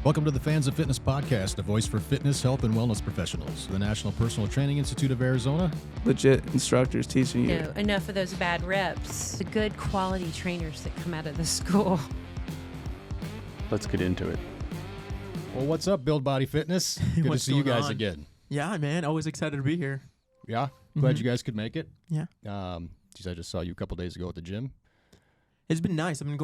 Welcome to the Fans of Fitness podcast, a voice for fitness, health, and wellness professionals. The National Personal Training Institute of Arizona. Legit instructors teaching you. No, enough of those bad reps. The good quality trainers that come out of the school. Let's get into it. Well, what's up, Build Body Fitness? Good to see you guys again. Yeah, man. Always excited to be here. Yeah? Glad you guys could make it. Yeah. Geez, I just saw you a couple days ago at the gym. It's been nice. I've been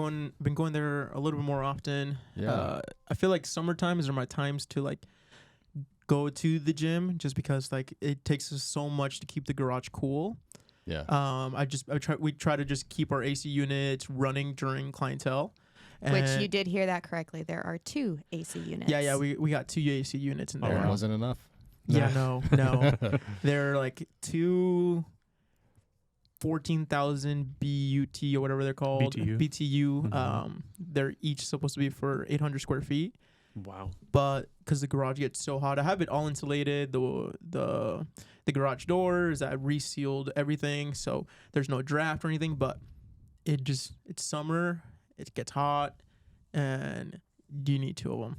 going there a little bit more often. Yeah. I feel like summertime are my times to like go to the gym just because like it takes us so much to keep the garage cool. Yeah. We try to just keep our AC units running during clientele. Which you did hear that correctly. There are 2 AC units. Yeah, we got 2 AC units in there. One wasn't enough? Yeah, no. They're like 2 14,000 BUT or whatever they're called. BTU. Mm-hmm. They're each supposed to be for 800 square feet. Wow. But because the garage gets so hot, I have it all insulated. The garage doors, I resealed everything, so there's no draft or anything. But it's summer. It gets hot, and you need 2 of them.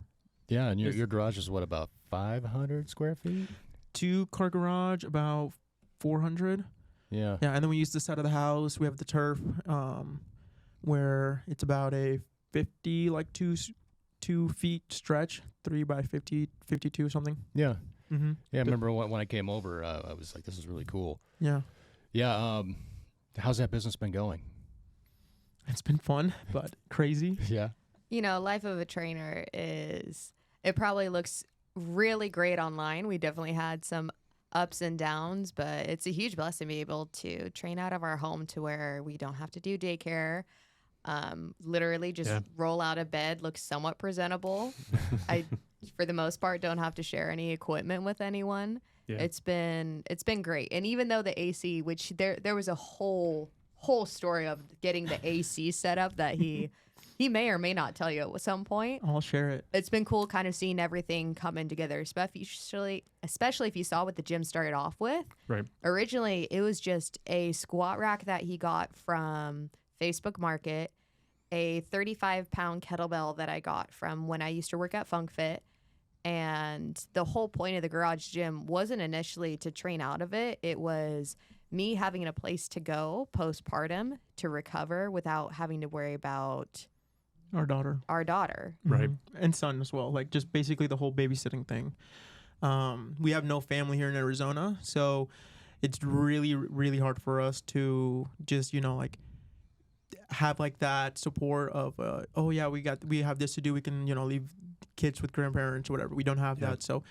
Yeah, and your garage is what, about 500 square feet? 2-car garage, about 400. Yeah. Yeah, and then we use this side of the house. We have the turf, where it's about a 50, like 2 feet stretch, 3 by 50, 52 something. Yeah. Mm-hmm. Yeah, I remember when I came over, I was like, this is really cool. Yeah. Yeah. How's that business been going? It's been fun, but crazy. Yeah. You know, life of a trainer it probably looks really great online. We definitely had some ups and downs, but it's a huge blessing to be able to train out of our home to where we don't have to do daycare. Literally just roll out of bed, look somewhat presentable. I, for the most part, don't have to share any equipment with anyone. Yeah. It's been great. And even though the AC, which there was a whole story of getting the AC set up that he may or may not tell you at some point. I'll share it. It's been cool kind of seeing everything coming together, especially if you saw what the gym started off with. Right. Originally, it was just a squat rack that he got from Facebook Market, a 35-pound kettlebell that I got from when I used to work at Funk Fit. And the whole point of the garage gym wasn't initially to train out of it. It was me having a place to go postpartum to recover without having to worry about our daughter. Right. And son as well. Like just basically the whole babysitting thing. We have no family here in Arizona, so it's really, really hard for us to just, like have like that support of, we have this to do. We can, leave kids with grandparents or whatever. We don't have that. So,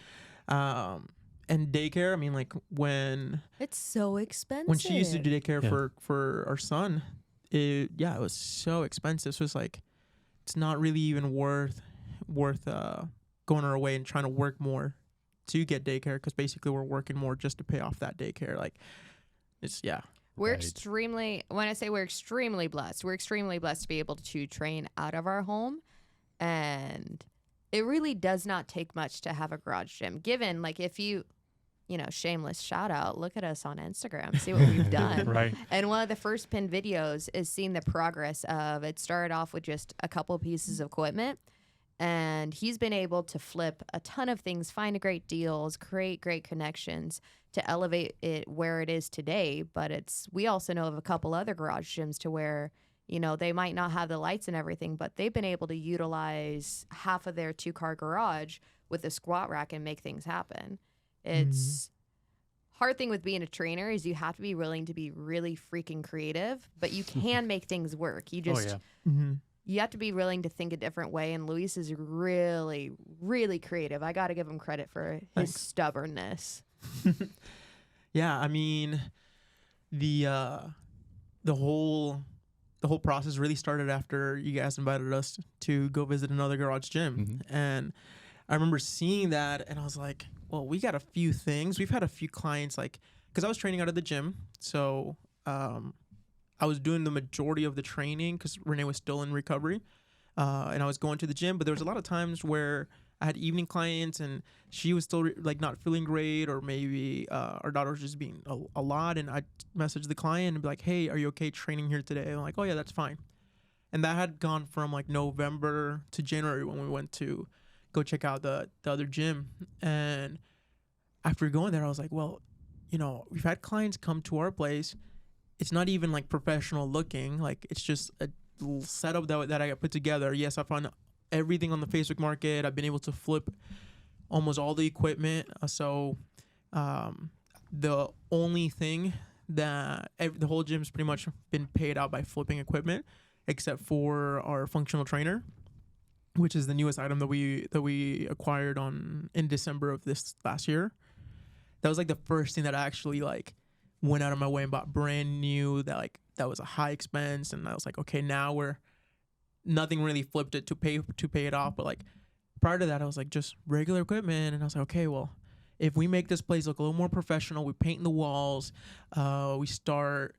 and daycare, I mean, like when it's so expensive. When she used to do daycare for our son, it was so expensive. So it's like, it's not really even worth going our way and trying to work more to get daycare, because basically we're working more just to pay off that daycare. Like, it's We're extremely blessed. We're extremely blessed to be able to train out of our home, and it really does not take much to have a garage gym. Given, like, if you shameless shout out, look at us on Instagram, see what we've done. Right. And one of the first pinned videos is seeing the progress of it. Started off with just a couple pieces of equipment, and he's been able to flip a ton of things, find great deals, create great connections to elevate it where it is today. But we also know of a couple other garage gyms to where, they might not have the lights and everything, but they've been able to utilize half of their 2-car garage with a squat rack and make things happen. It's hard thing with being a trainer is you have to be willing to be really freaking creative, but you can make things work. You just you have to be willing to think a different way. And Luis is really, really creative. I got to give him credit for his stubbornness. Yeah, I mean, the whole process really started after you guys invited us to go visit another garage gym, and I remember seeing that, and I was like, well, we got a few things. We've had a few clients, like, because I was training out of the gym. So I was doing the majority of the training because Renee was still in recovery. And I was going to the gym. But there was a lot of times where I had evening clients and she was still not feeling great, or maybe our daughter was just being a lot. And I messaged the client and be like, hey, are you okay training here today? And I'm like, oh, yeah, that's fine. And that had gone from like November to January when we went to go check out the other gym. And after going there, I was like, well, you know, we've had clients come to our place. It's not even like professional looking. Like, it's just a little setup that I got put together. Yes, I found everything on the Facebook market. I've been able to flip almost all the equipment. So the only thing that the whole gym's pretty much been paid out by flipping equipment, except for our functional trainer, which is the newest item that we acquired in December of this last year. That was like the first thing that I actually like went out of my way and bought brand new. That was a high expense, and I was like, okay, now nothing really flipped it to pay it off. But like prior to that, I was like just regular equipment, and I was like, okay, well, if we make this place look a little more professional, we paint the walls, we start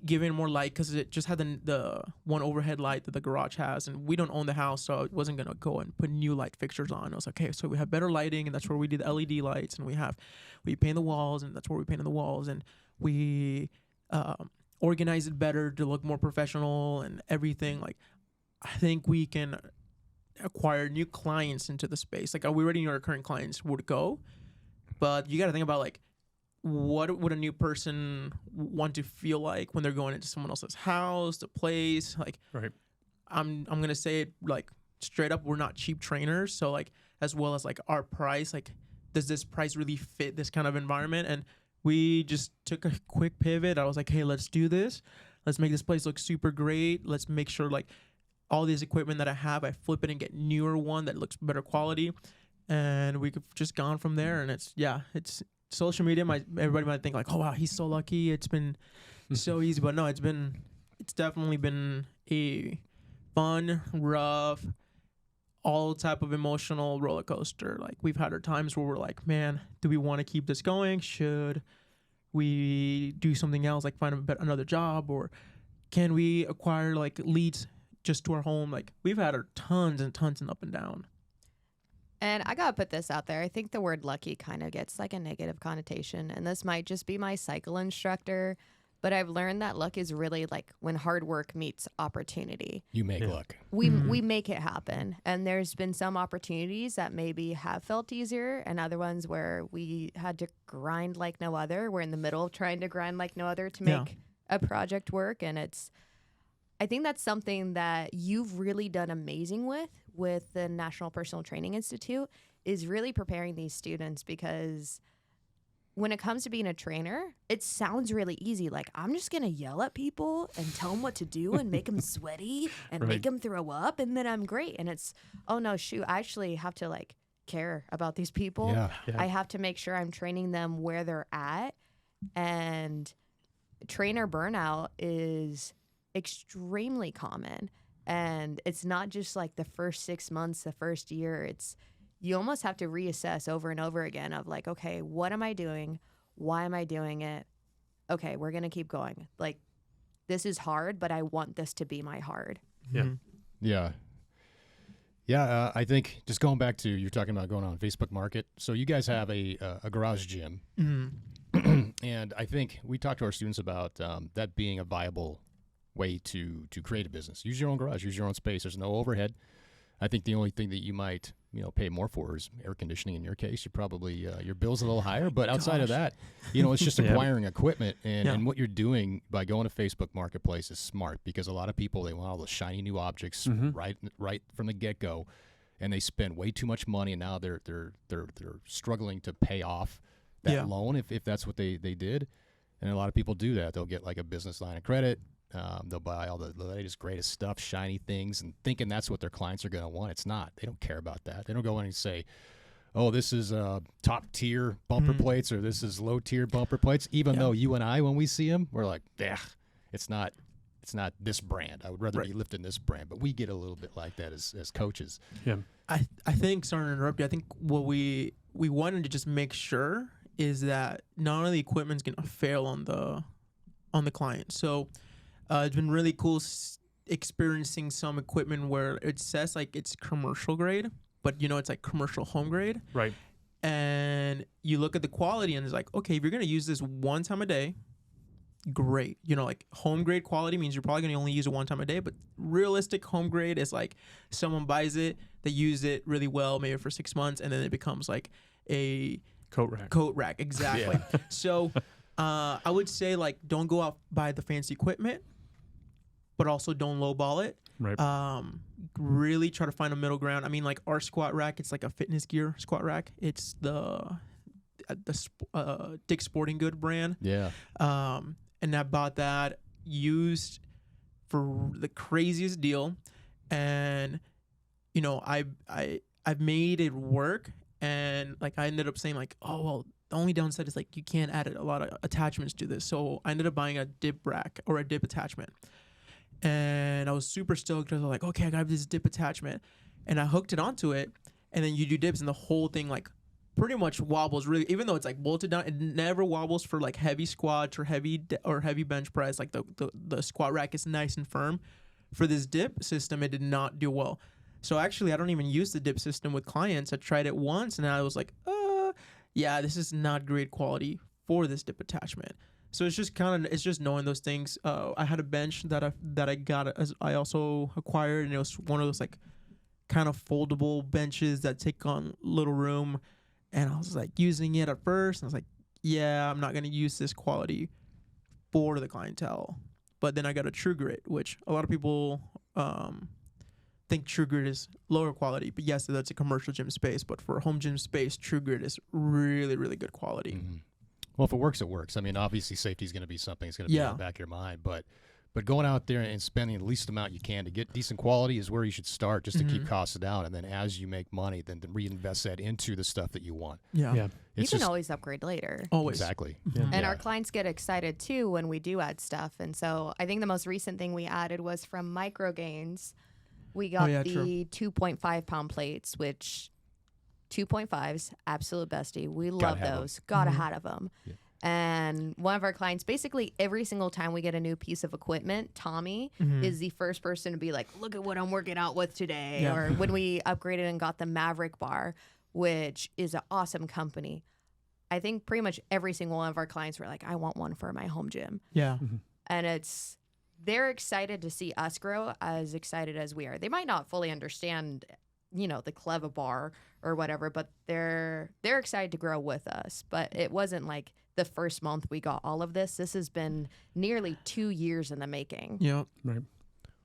giving it more light, because it just had the one overhead light that the garage has, and we don't own the house, so I wasn't gonna go and put new light fixtures on. I was like, okay, so we have better lighting, and that's where we did the LED lights, and we paint the walls, and that's where we painted the walls, and we organize it better to look more professional and everything. Like, I think we can acquire new clients into the space. Like, we already know our current clients would go, but you got to think about like, what would a new person want to feel like when they're going into someone else's house, the place? Like, Right. I'm gonna say it like straight up, we're not cheap trainers. So like, as well as like our price, like, does this price really fit this kind of environment? And we just took a quick pivot. I was like, hey, let's do this. Let's make this place look super great. Let's make sure like all this equipment that I have, I flip it and get newer one that looks better quality. And we could just gone from there. And it's social media. Everybody might think like, oh wow, he's so lucky. It's been so easy, but no, it's definitely been a fun, rough, all type of emotional roller coaster. Like, we've had our times where we're like, man, do we want to keep this going? Should we do something else, like find another job, or can we acquire like leads just to our home? Like, we've had our tons and tons and up and down. And I gotta put this out there. I think the word lucky kind of gets like a negative connotation, and this might just be my cycle instructor, but I've learned that luck is really like when hard work meets opportunity. You make luck. We make it happen. And there's been some opportunities that maybe have felt easier, and other ones where we had to grind like no other. We're in the middle of trying to grind like no other to make a project work. And I think that's something that you've really done amazing with the National Personal Training Institute, is really preparing these students, because when it comes to being a trainer, it sounds really easy. Like, I'm just going to yell at people and tell them what to do and make them sweaty and make them throw up, and then I'm great. And it's, oh no, shoot, I actually have to like care about these people. Yeah. I have to make sure I'm training them where they're at. And trainer burnout is extremely common. And it's not just like the first 6 months, the first year. You almost have to reassess over and over again of like, okay, what am I doing? Why am I doing it? Okay, we're going to keep going. Like, this is hard, but I want this to be my hard. Yeah. Yeah. Yeah, I think just going back to, you're talking about going on Facebook Market. So you guys have a garage gym. And I think we talked to our students about that being a viable way to create a business. Use your own garage, use your own space. There's no overhead. I think the only thing that you might, pay more for is air conditioning. In your case, you probably your bill's a little higher, but outside of that, it's just acquiring equipment. And what you're doing by going to Facebook Marketplace is smart, because a lot of people, they want all the shiny new objects right from the get-go, and they spend way too much money, and now they're struggling to pay off that loan if that's what they did. And a lot of people do that. They'll get like a business line of credit. They'll buy all the latest, greatest stuff, shiny things, and thinking that's what their clients are going to want. It's not. They don't care about that. They don't go in and say, oh, this is top tier bumper plates, or this is low tier bumper plates, even though you and I, when we see them, we're like, it's not this brand. I would rather be lifting this brand. But we get a little bit like that as coaches. Yeah. I think, sorry to interrupt you, I think what we wanted to just make sure is that none of the equipment's going to fail on the client. So it's been really cool experiencing some equipment where it says like it's commercial grade, but it's like commercial home grade. Right. And you look at the quality and it's like, okay, if you're going to use this one time a day, great. You know, like home grade quality means you're probably going to only use it one time a day, but realistic home grade is like someone buys it, they use it really well, maybe for 6 months, and then it becomes like a Coat rack. coat rack. Exactly. So I would say like don't go out buy the fancy equipment, but also don't lowball it. Right. Really try to find a middle ground. I mean, like our squat rack, it's like a fitness gear squat rack. It's the Dick's Sporting Good brand. Yeah. And I bought that used for the craziest deal, and you know I've made it work, and like I ended up saying like, oh well, the only downside is like you can't add a lot of attachments to this, so I ended up buying a dip rack or a dip attachment, and I was super stoked. I was like, okay, I got this dip attachment, and I hooked it onto it, and then you do dips, and the whole thing like pretty much wobbles really, even though it's like bolted down, it never wobbles for like heavy squats or heavy bench press. Like the squat rack is nice and firm. For this dip system, it did not do well. So actually I don't even use the dip system with clients. I tried it once and I was like, yeah, this is not great quality for this dip attachment. So it's just knowing those things. I had a bench that I got as I also acquired, and it was one of those like kind of foldable benches that take on little room. And I was like using it at first, and I was like, yeah, I'm not going to use this quality for the clientele. But then I got a True Grit, which a lot of people think True Grit is lower quality. But yes, that's a commercial gym space. But for a home gym space, True Grit is really, really good quality. Mm-hmm. Well, if it works, it works. I mean, obviously safety is going to be something that's going to be in the back of your mind. But going out there and spending the least amount you can to get decent quality is where you should start, just to keep costs down. And then as you make money, then to reinvest that into the stuff that you want. Yeah. You can always upgrade later. Always. Exactly. And our clients get excited too when we do add stuff. And so I think the most recent thing we added was from Microgains. We got the 2.5 pound plates, which 2.5s, absolute bestie. We love those. Got ahead of them. Yeah. And one of our clients, basically every single time we get a new piece of equipment, Tommy is the first person to be like, look at what I'm working out with today. Yeah. Or when we upgraded and got the Maverick bar, which is an awesome company. I think pretty much every single one of our clients were like, I want one for my home gym. Yeah. And they're excited to see us grow as excited as we are. They might not fully understand, you know, the Cleva bar or whatever, but they're excited to grow with us. But it wasn't like the first month we got all of this. This has been nearly 2 years in the making. Yeah. Right.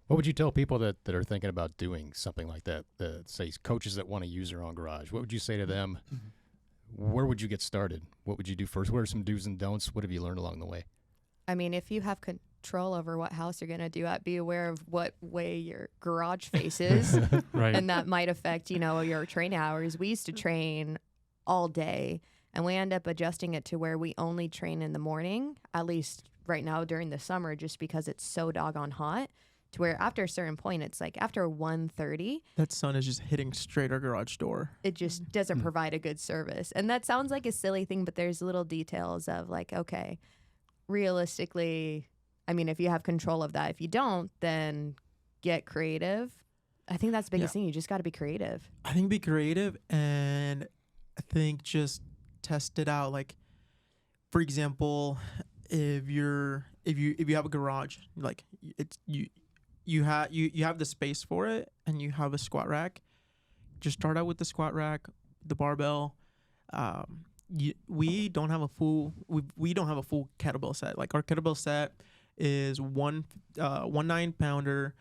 What would you tell people that are thinking about doing something like that, say coaches that want to use their own garage? What would you say to them? Where would you get started? What would you do first? What are some do's and don'ts? What have you learned along the way? I mean, if you have control over what house you're going to do at, be aware of what way your garage faces. Right. And that might affect, you know, your training hours. We used to train all day, and we end up adjusting it to where we only train in the morning, at least right now during the summer, just because it's so doggone hot, to where after a certain point, it's like after 1:30, that sun is just hitting straight our garage door. it just doesn't provide a good service. And that sounds like a silly thing, but there's little details of like, okay, realistically, I mean, if you have control of that, if you don't, then get creative. I think that's the biggest thing. You just got to be creative. I think be creative, and I think just test it out. Like, for example, if you have a garage, like it's you have the space for it, and you have a squat rack, just start out with the squat rack, the barbell. We don't have a full kettlebell set. Like our kettlebell set is one 9-pounder,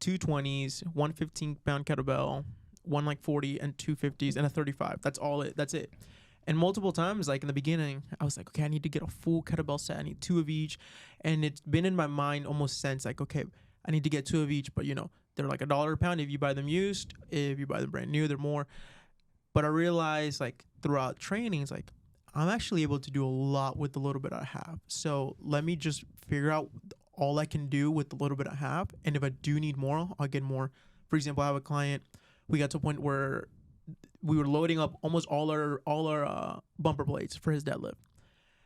2 20s, 1 15-pound kettlebell, one like 40 and 2 50s and a 35. That's it. And multiple times, like in the beginning, I was like, okay, I need to get a full kettlebell set. I need 2 of each. And it's been in my mind almost since, like, okay, I need to get 2 of each, but you know, they're like $1 a pound if you buy them used. If you buy them brand new, they're more. But I realized, like, throughout trainings, like, I'm actually able to do a lot with the little bit I have. So let me just figure out all I can do with the little bit I have. And if I do need more, I'll get more. For example, I have a client, we got to a point where we were loading up almost all our bumper plates for his deadlift.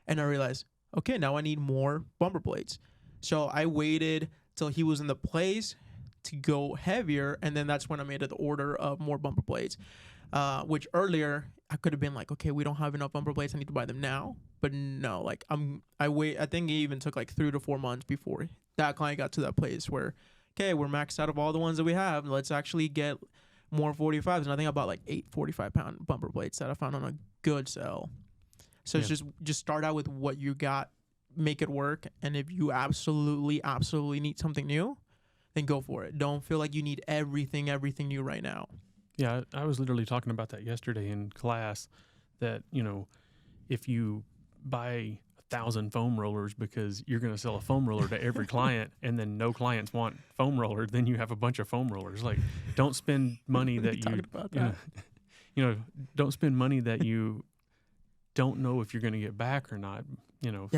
And I realized, okay, now I need more bumper plates. So I waited till he was in the place to go heavier, and then that's when I made the order of more bumper blades. Which earlier I could have been like, okay, we don't have enough bumper blades, I need to buy them now. But no, like I think it even took like 3 to 4 months before that client got to that place where, okay, we're maxed out of all the ones that we have. Let's actually get more 45s. And I think I bought like 8 45-pound bumper blades that I found on a good sale. So it's just start out with what you got, make it work. And if you absolutely need something new, then go for it. Don't feel like you need everything new right now. Yeah, I was literally talking about that yesterday in class, that, you know, if you buy 1,000 foam rollers because you're going to sell a foam roller to every client, and then no clients want foam roller, then you have a bunch of foam rollers. Like, don't spend money that don't spend money that you don't know if you're going to get back or not. You know,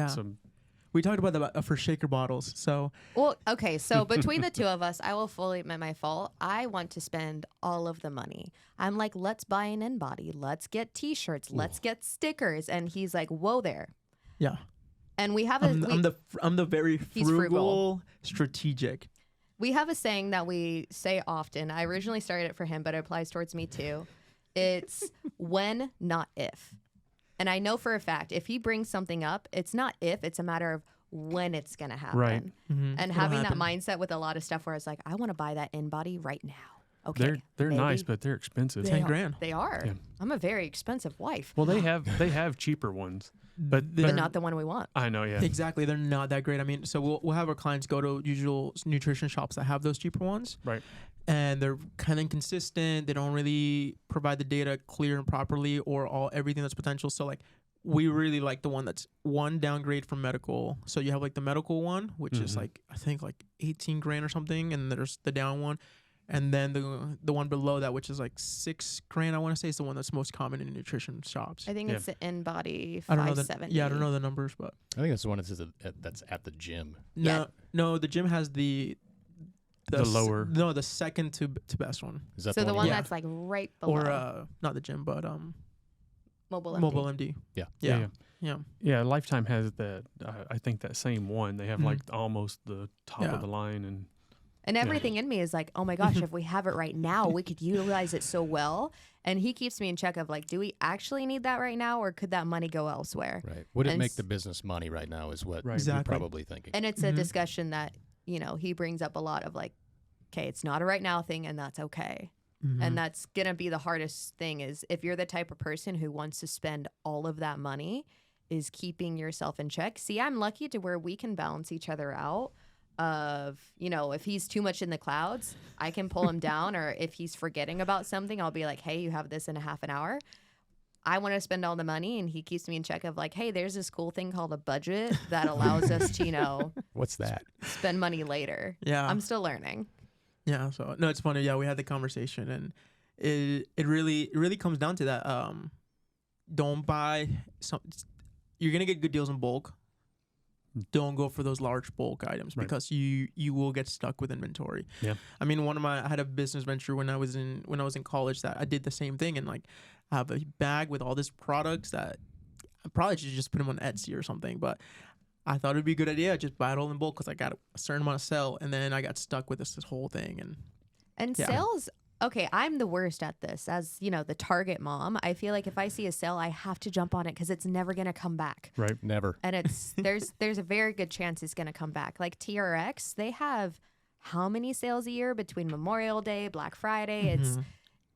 We talked about that for shaker bottles. So, well, okay. So between the two of us, I will fully admit my fault. I want to spend all of the money. I'm like, let's buy an in-body. Let's get T-shirts. Let's get stickers. And he's like, whoa there. Yeah. And we have I'm the very frugal, strategic. We have a saying that we say often. I originally started it for him, but it applies towards me too. It's when, not if. And I know for a fact, if he brings something up, it's not if, it's a matter of when it's going to happen. Right. Mm-hmm. And having that mindset with a lot of stuff where it's like, I want to buy that in-body right now. Okay. They're nice, but they're expensive. 10 grand. They are. Yeah. I'm a very expensive wife. Well, they have cheaper ones, but not the one we want. I know, yeah. Exactly. They're not that great. I mean, so we'll have our clients go to usual nutrition shops that have those cheaper ones. Right. And they're kind of inconsistent. They don't really provide the data clear and properly, or everything that's potential. So like, we really like the one that's one downgrade from medical. So you have like the medical one, which is like, I think like 18 grand or something. And there's the down one. And then the one below that, which is like 6 grand, I want to say, is the one that's most common in nutrition shops. I think it's the in-body 570. I don't know the numbers, but I think that's the one that's at the gym. No, the gym has the lower. The second to best one. Is that so the one Yeah. that's like right below? Or not the gym, but Mobile MD. Mobile MD. Yeah, Lifetime has that. I think that same one. They have like almost the top of the line, and everything in me is like, oh my gosh, if we have it right now, we could utilize it so well. And he keeps me in check of like, do we actually need that right now, or could that money go elsewhere? Right. Would it make the business money right now is what you're probably thinking. And it's a discussion that, you know, he brings up a lot of like, okay, it's not a right now thing, and that's okay. And that's going to be the hardest thing, is if you're the type of person who wants to spend all of that money, is keeping yourself in check. See, I'm lucky to where we can balance each other out of, you know, if he's too much in the clouds, I can pull him down, or if he's forgetting about something, I'll be like, hey, you have this in a half an hour. I want to spend all the money, and he keeps me in check of like, hey, there's this cool thing called a budget that allows us to, you know, what's that? Spend money later. Yeah. I'm still learning. Yeah. So no, it's funny. Yeah, we had the conversation, and it really comes down to that. Don't buy some. You're gonna get good deals in bulk. Don't go for those large bulk items because you will get stuck with inventory. Yeah. I mean, I had a business venture when I was in college that I did the same thing, and like I have a bag with all these products that I probably should just put them on Etsy or something, but I thought it'd be a good idea. Just buy it all in bulk because I got a certain amount of sell, and then I got stuck with this whole thing. And sales. Okay, I'm the worst at this. As you know, the Target mom, I feel like if I see a sale, I have to jump on it because it's never gonna come back. Right, never. And there's a very good chance it's gonna come back. Like TRX, they have how many sales a year between Memorial Day, Black Friday?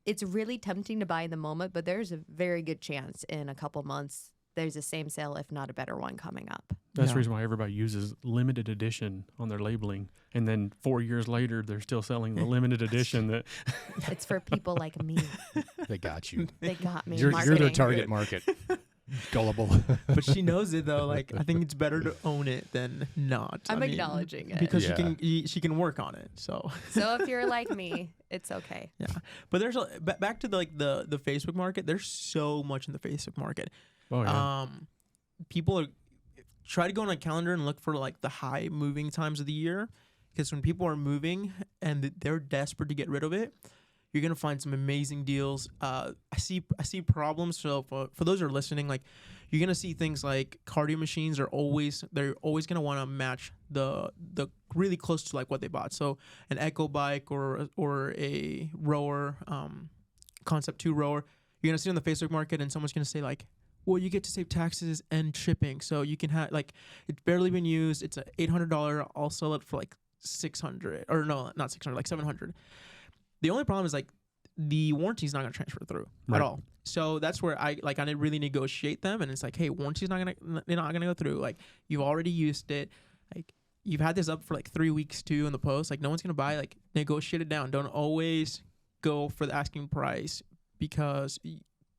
It's really tempting to buy in the moment, but there's a very good chance in a couple months there's the same sale, if not a better one, coming up. That's the reason why everybody uses limited edition on their labeling. And then 4 years later, they're still selling the limited edition. That It's for people like me. They got you. They got me. You're the target market. Gullible. But she knows it though. Like, I think it's better to own it than not. I'm acknowledging it because she can work on it. So if you're like me, it's okay. Yeah, but there's back to the Facebook market. There's so much in the Facebook market. Oh yeah. People try to go on a calendar and look for like the high moving times of the year, because when people are moving and they're desperate to get rid of it, you're gonna find some amazing deals. I see problems. So for those who are listening, like you're gonna see things like cardio machines they're always gonna want to match the really close to like what they bought. So an Echo bike or a rower, Concept 2 rower, you're gonna see it on the Facebook market, and someone's gonna say like, well, you get to save taxes and shipping, so you can have like, it's barely been used, it's a $800, I'll sell it for like 600, or no, not 600, like 700. The only problem is like the warranty is not going to transfer through at all. So that's where I didn't really negotiate them, and it's like, hey, warranty's not gonna go through. Like, you've already used it, like you've had this up for like 3 weeks too in the post. Like, no one's gonna buy. Like, negotiate it down. Don't always go for the asking price, because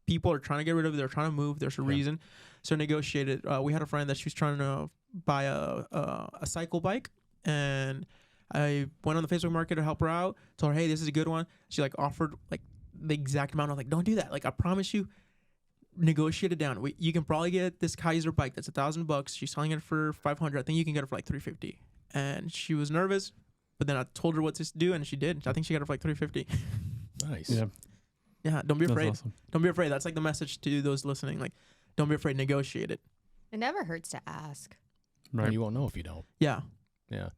people are trying to get rid of it. They're trying to move. There's a reason. So negotiate it. We had a friend that she was trying to buy a cycle bike, and I went on the Facebook market to help her out. Told her, hey, this is a good one. She like offered like the exact amount. I was like, don't do that. Like, I promise you, negotiate it down. You can probably get this Kaiser bike that's $1,000. She's selling it for $500. I think you can get it for like $350. And she was nervous, but then I told her what to do, and she did. I think she got it for like $350. Nice. Yeah. Yeah. Don't be That's afraid. awesome. Don't be afraid. That's like the message to those listening. Like, don't be afraid. Negotiate it. It never hurts to ask. And Right. you won't know if you don't. Yeah. Yeah.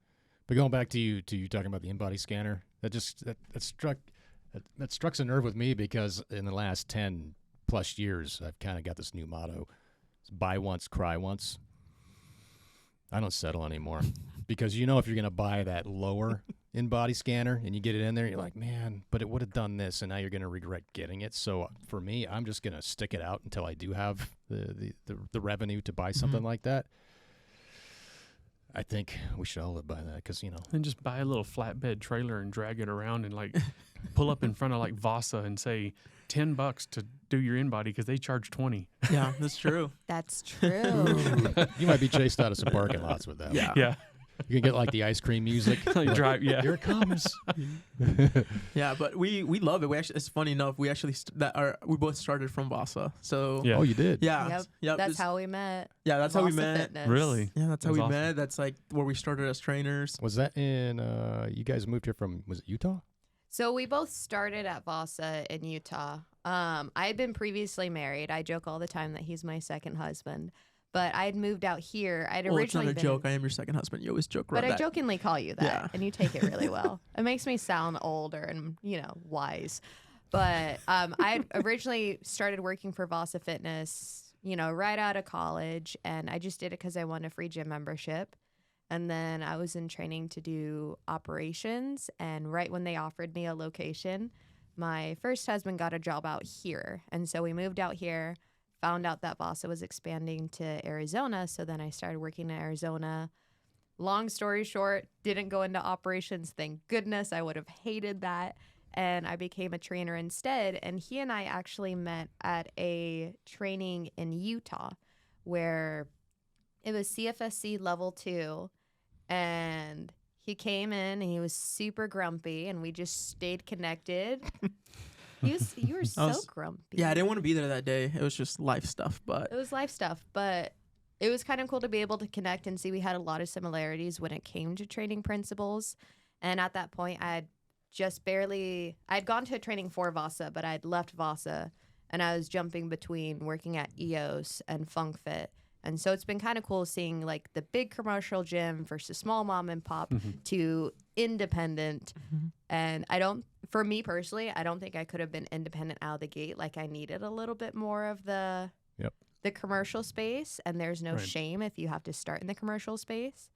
But going back to you talking about the in-body scanner, that struck a nerve with me, because in the last 10 plus years, I've kind of got this new motto: it's buy once, cry once. I don't settle anymore, because if you're going to buy that lower in-body scanner and you get it in there, you're like, man, but it would have done this, and now you're going to regret getting it. So for me, I'm just going to stick it out until I do have the revenue to buy something like that. I think we should all live by that, because And just buy a little flatbed trailer and drag it around and like pull up in front of like Vasa and say $10 to do your in-body, because they charge 20. Yeah, that's true. That's true. you might be chased out of some parking lots with that. Yeah. Yeah. You can get like the ice cream music. Like drive. Yeah. Here it comes. Yeah, but we love it. We actually, it's funny enough, we actually we both started from Vasa. So Yeah. Oh, you did? yeah, Yep. That's how we met. Yeah, that's how we Vasa met. Fitness. Really? Yeah, that's how That's we awesome. met. That's like where we started as trainers. Was that in, you guys moved here from, was it Utah? So we both started at Vasa in Utah. I had been previously married. I joke all the time that he's my second husband. But I had moved out here. I'd Well, it's not originally a been, joke. I am your second husband. You always joke but about I that. jokingly call you that, Yeah. and you take it really well. It makes me sound older and wise. But I had originally started working for Vasa Fitness, right out of college, and I just did it because I wanted a free gym membership. And then I was in training to do operations, and right when they offered me a location, my first husband got a job out here, and so we moved out here. Found out that Vasa was expanding to Arizona, so then I started working in Arizona. Long story short, didn't go into operations. Thank goodness. I would have hated that. And I became a trainer instead. And he and I actually met at a training in Utah where it was CFSC level 2. And he came in and he was super grumpy, and we just stayed connected. You were so grumpy. Yeah, I didn't want to be there that day. It was just life stuff, but It was life stuff, but it was kind of cool to be able to connect and see we had a lot of similarities when it came to training principles. And at that point, I'd gone to a training for Vasa, but I'd left Vasa, and I was jumping between working at EOS and Funk Fit. And so it's been kind of cool seeing like the big commercial gym versus small mom and pop to independent. And for me personally, I don't think I could have been independent out of the gate. Like, I needed a little bit more of the commercial space, and there's no shame if you have to start in the commercial space.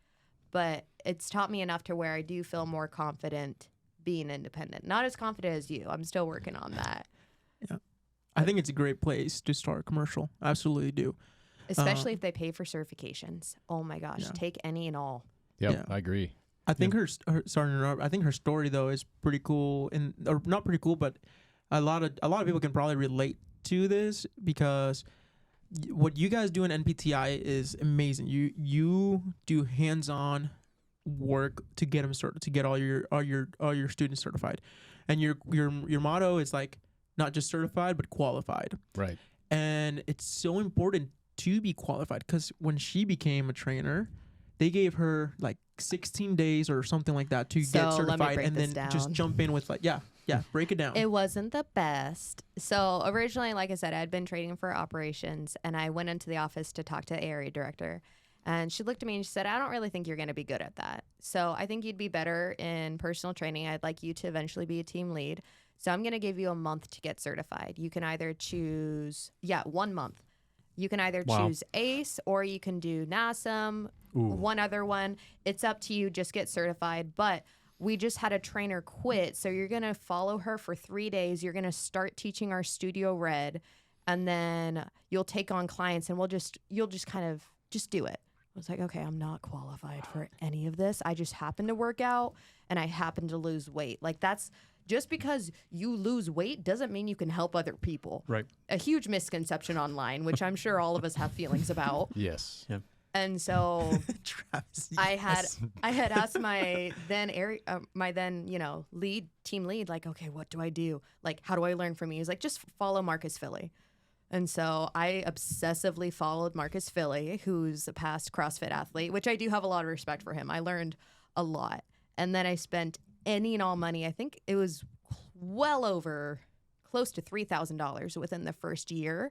But it's taught me enough to where I do feel more confident being independent. Not as confident as you. I'm still working on that. yeah, I think it's a great place to start commercial. I absolutely do. Especially if they pay for certifications. Oh my gosh, take any and all. Yep, Yeah. I agree. I think her sorry to interrupt, I think her story though is pretty cool, or not pretty cool, but a lot of people can probably relate to this, because what you guys do in NPTI is amazing. You do hands-on work to get them started, to get all your students certified, and your motto is like not just certified but qualified. Right. And it's so important to be qualified, because when she became a trainer, they gave her like 16 days or something like that to So get let me certified, break and this then just down. jump in with Yeah, break it down. It wasn't the best. So originally, like I said, I had been training for operations, and I went into the office to talk to the area director. And she looked at me and she said, I don't really think you're going to be good at that. So I think you'd be better in personal training. I'd like you to eventually be a team lead. So I'm going to give you a month to get certified. You can either choose, 1 month. You can either choose ACE or you can do NASM, one other one. It's up to you. Just get certified. But we just had a trainer quit. So you're going to follow her for 3 days. You're going to start teaching our Studio Red. And then you'll take on clients and you'll just kind of just do it. I was like, okay, I'm not qualified for any of this. I just happen to work out and I happen to lose weight. Like that's just because you lose weight doesn't mean you can help other people. Right. A huge misconception online, which I'm sure all of us have feelings about. Yes. Yeah. And so Travis, I had asked my then team lead, like, okay, what do I do? Like, how do I learn from you? He's like, just follow Marcus Philly. And so I obsessively followed Marcus Philly, who's a past CrossFit athlete, which I do have a lot of respect for him. I learned a lot. And then I spent any and all money. I think it was well over close to $3,000 within the first year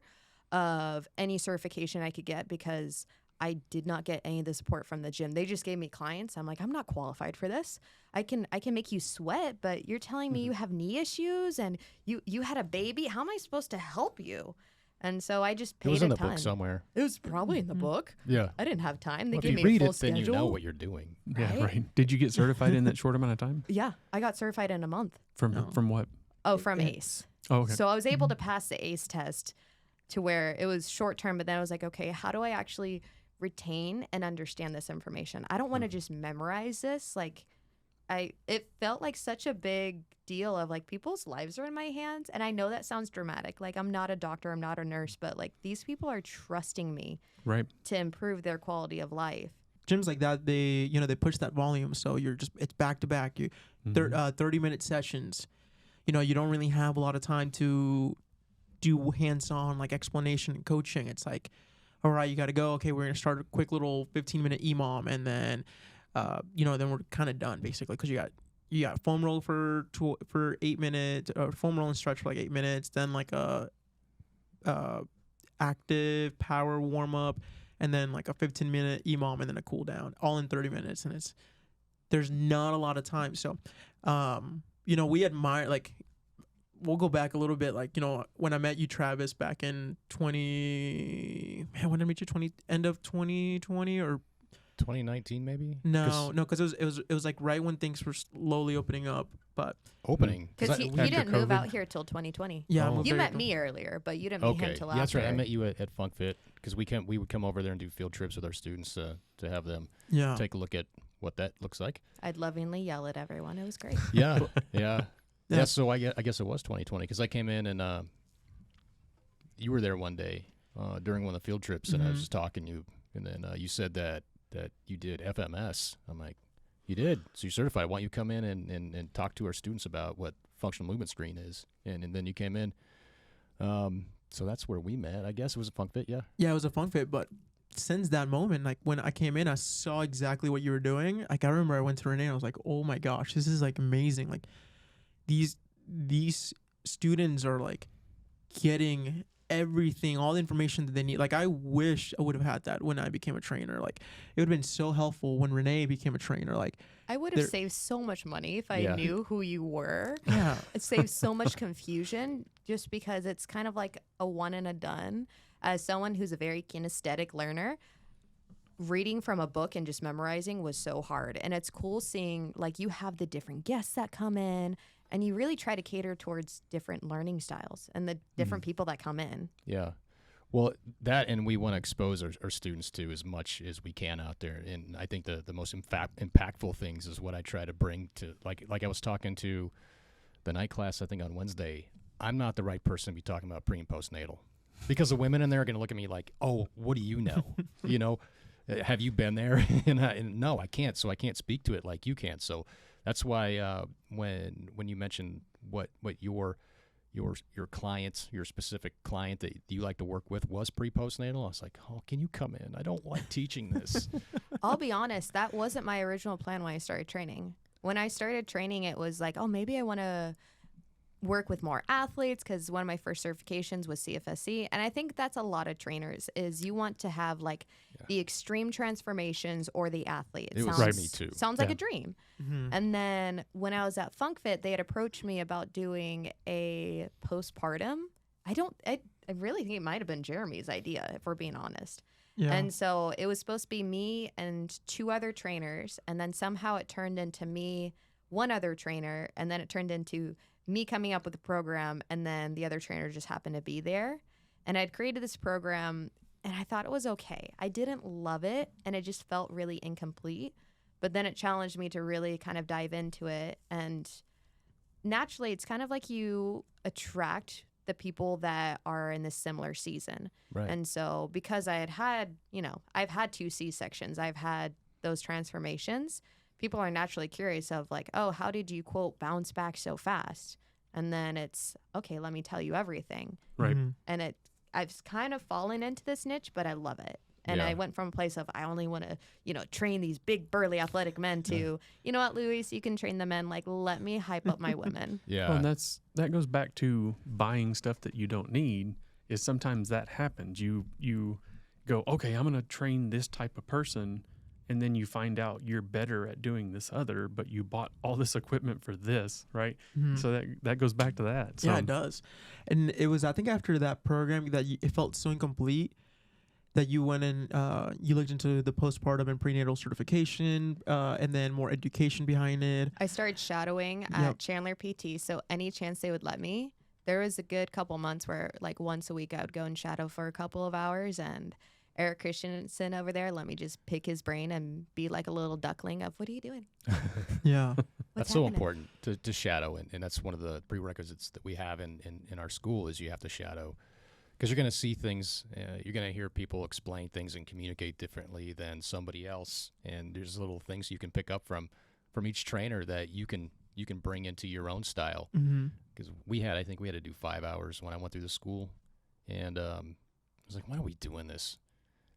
of any certification I could get because I did not get any of the support from the gym. They just gave me clients. I'm like, I'm not qualified for this. I can make you sweat, but you're telling me you have knee issues and you had a baby. How am I supposed to help you? And so I just paid It was in a the ton. book somewhere. It was probably in the book. Yeah. I didn't have time. They Well, gave if me you a read full it, then schedule. you know what you're doing. Yeah, Right? right. Did you get certified in that short amount of time? Yeah, I got certified in a month. From what? Oh, from ACE. Oh, okay. So I was able to pass the ACE test to where it was short term, but then I was like, okay, how do I actually retain and understand this information? I don't want to just memorize this. Like, it felt like such a big deal of like people's lives are in my hands. And I know that sounds dramatic. Like I'm not a doctor, I'm not a nurse, but like these people are trusting me Right. to improve their quality of life. gyms like that, they push that volume, so it's back to back. 30-minute sessions. You don't really have a lot of time to do hands-on like explanation and coaching. It's like, all right, you got to go. Okay, we're gonna start a quick little 15-minute EMOM, and then then we're kind of done basically because you got foam roll for 8 minutes, or foam roll and stretch for like 8 minutes, then like a active power warm up, and then like a 15-minute EMOM, and then a cool down, all in 30 minutes, and there's not a lot of time. So, we admire, like, we'll go back a little bit, like, when I met you, Travis, back in when did I meet you? End of 2020 or 2019 maybe? no, because it was like right when things were slowly opening up, but Opening. Because he after didn't move COVID. out here till 2020. yeah, I Oh. moved You there met April. me earlier, but you didn't meet him Okay. till Yeah, that's right. I after. met you at Funk Fit because we would come over there and do field trips with our students to have them Yeah, take a look at what that looks like. I'd lovingly yell at everyone. It was great. Yeah. Yeah. Yeah. Yeah. So I guess it was 2020 because I came in and you were there one day during one of the field trips and I was Mhm. just talking to you and then you said that you did FMS. I'm like, you did? So you're certified. Why don't you come in and talk to our students about what functional movement screen is? And then you came in. So that's where we met. I guess it was a Funk Fit. Yeah. yeah, it was a Funk Fit, but since that moment, like when I came in, I saw exactly what you were doing. Like I remember I went to Renee and I was like, oh my gosh, this is like amazing. Like these students are like getting everything, all the information that they need. Like I wish I would have had that when I became a trainer. Like it would have been so helpful when Renee became a trainer. Like I would have There- saved so much money if I Yeah. knew who you were. yeah, It saves so much confusion just because it's kind of like a one and a done. As someone who's a very kinesthetic learner, reading from a book and just memorizing was so hard. And it's cool seeing like you have the different guests that come in and you really try to cater towards different learning styles and the different people that come in. Yeah. Well, that and we want to expose our students to as much as we can out there. And I think the most impactful things is what I try to bring to, like I was talking to the night class, I think on Wednesday. I'm not the right person to be talking about pre and postnatal because the women in there are going to look at me like, oh, what do you know? Have you been there? and no, I can't. So I can't speak to it like you can. So that's why when you mentioned what your clients, your specific client that you like to work with was pre-postnatal, I was like, oh, can you come in? I don't like teaching this. I'll be honest, that wasn't my original plan when I started training. When I started training, it was like, oh, maybe I want to work with more athletes, because one of my first certifications was CFSC, and I think that's a lot of trainers is you want to have like the extreme transformations or the athlete. It was sounds, me too. Sounds like a dream. And then when I was at FunkFit, they had approached me about doing a postpartum. I really think it might have been Jeremy's idea, if we're being honest. Yeah. And so it was supposed to be me and 2 other trainers, and then somehow it turned into me, 1 other trainer, and then it turned into me coming up with a program, and then the other trainer just happened to be there. And I'd created this program, and I thought it was okay. I didn't love it, and it just felt really incomplete. But then it challenged me to really kind of dive into it. And naturally, it's kind of like you attract the people that are in this similar season. Right. And so because I had, I've had 2 C-sections, I've had those transformations, people are naturally curious of like, oh, how did you, quote, bounce back so fast? And then it's, okay, let me tell you everything. Right. And I've kind of fallen into this niche, but I love it. And Yeah. I went from a place of I only want to, train these big, burly, athletic men to, you know what, Luis, you can train the men. Like, let me hype up my women. Yeah. Well, and that goes back to buying stuff that you don't need. Is sometimes that happens. You go, okay, I'm going to train this type of person, and then you find out you're better at doing this other, but you bought all this equipment for this, right? So that goes back to that. So, Yeah, it does. And it was, I think, after that program that it felt so incomplete that you went and you looked into the postpartum and prenatal certification, and then more education behind it. I started shadowing at Chandler PT, so any chance they would let me. There was a good couple months where, like, once a week I would go and shadow for a couple of hours, and Eric Christensen over there let me just pick his brain and be like a little duckling of, what are you doing? Yeah. That's so important to shadow, and that's one of the prerequisites that we have in our school is you have to shadow, because you're going to see things, you're going to hear people explain things and communicate differently than somebody else, and there's little things you can pick up from each trainer that you can bring into your own style. Because I think we had to do 5 hours when I went through the school, and I was like, why are we doing this?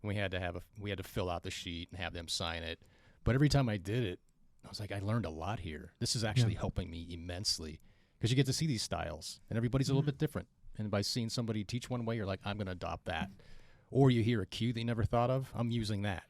And we had to fill out the sheet and have them sign it. But every time I did it, I was like, I learned a lot here. This is actually helping me immensely, because you get to see these styles, and everybody's a little bit different. And by seeing somebody teach one way, you're like, I'm going to adopt that. Or you hear a cue that you never thought of, I'm using that.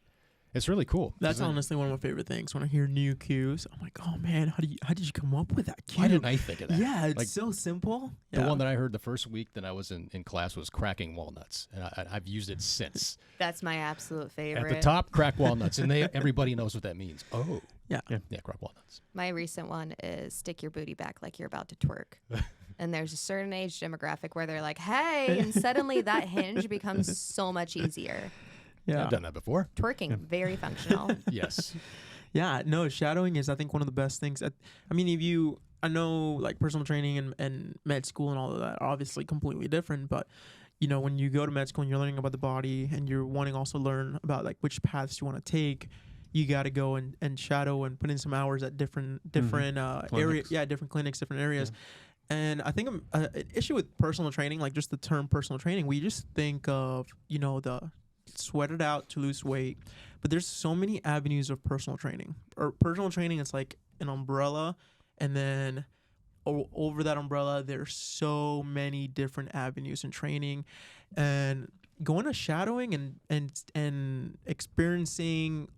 It's really cool. That's honestly one of my favorite things. When I hear new cues, I'm like, oh man, how did you come up with that cue? Why didn't I think of that? Yeah, it's Like, so simple. The one that I heard the first week that I was in class was cracking walnuts, and I've used it since. That's my absolute favorite. At the top, crack walnuts, and everybody knows what that means. Oh, Yeah. crack walnuts. My recent one is stick your booty back like you're about to twerk. And there's a certain age demographic where they're like, hey, and suddenly that hinge becomes so much easier. Yeah. I've done that before. Twerking, very functional. Yes. Yeah, no, shadowing is, I think, one of the best things. I mean, I know, like, personal training and med school and all of that are obviously completely different, but, when you go to med school and you're learning about the body and you're wanting also learn about, like, which paths you want to take, you got to go and shadow and put in some hours at different areas. Yeah, different clinics, different areas. Yeah. And I think an issue with personal training, like just the term personal training, we just think of, the sweat it out to lose weight. But there's so many avenues of personal training. Or personal training is like an umbrella, and then over that umbrella, there's so many different avenues in training. And going to shadowing and experiencing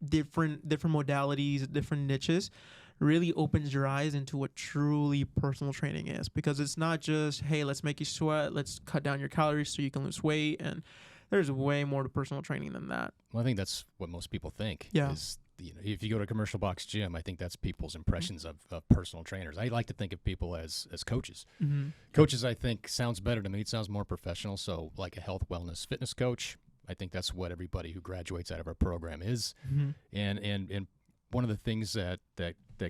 different modalities, different niches, really opens your eyes into what truly personal training is, because it's not just, hey, let's make you sweat, let's cut down your calories so you can lose weight, and there's way more to personal training than that. Well, I think that's what most people think. Yeah. Is, if you go to a commercial box gym, I think that's people's impressions of personal trainers. I like to think of people as coaches. Coaches, I think, sounds better to me. It sounds more professional. So like a health, wellness, fitness coach, I think that's what everybody who graduates out of our program is. And one of the things that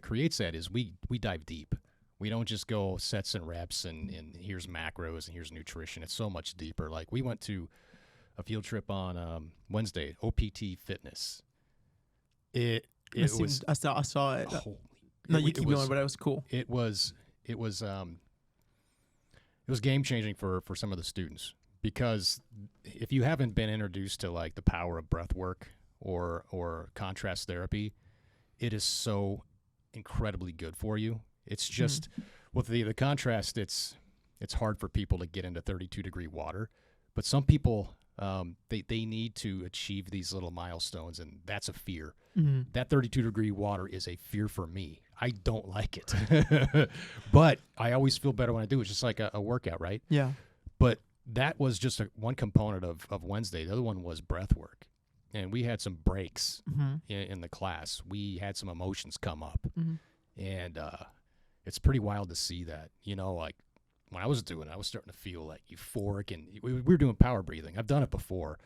creates that is we dive deep. We don't just go sets and reps and here's macros and here's nutrition. It's so much deeper. Like, we went to a field trip on Wednesday, OPT Fitness. I saw it. Holy, no, you keep going, but it was cool. It was game changing for some of the students, because if you haven't been introduced to like the power of breath work or contrast therapy, it is so incredibly good for you. It's just With the contrast, it's hard for people to get into 32-degree water, but some people they need to achieve these little milestones, and that's a fear. That 32-degree water is a fear for me. I don't like it, but I always feel better when I do. It's just like a workout, right? Yeah. But that was just one component of Wednesday. The other one was breath work, and we had some breaks in the class. We had some emotions come up, and it's pretty wild to see that. You know, like when I was doing it, I was starting to feel like euphoric, and we were doing power breathing. I've done it before.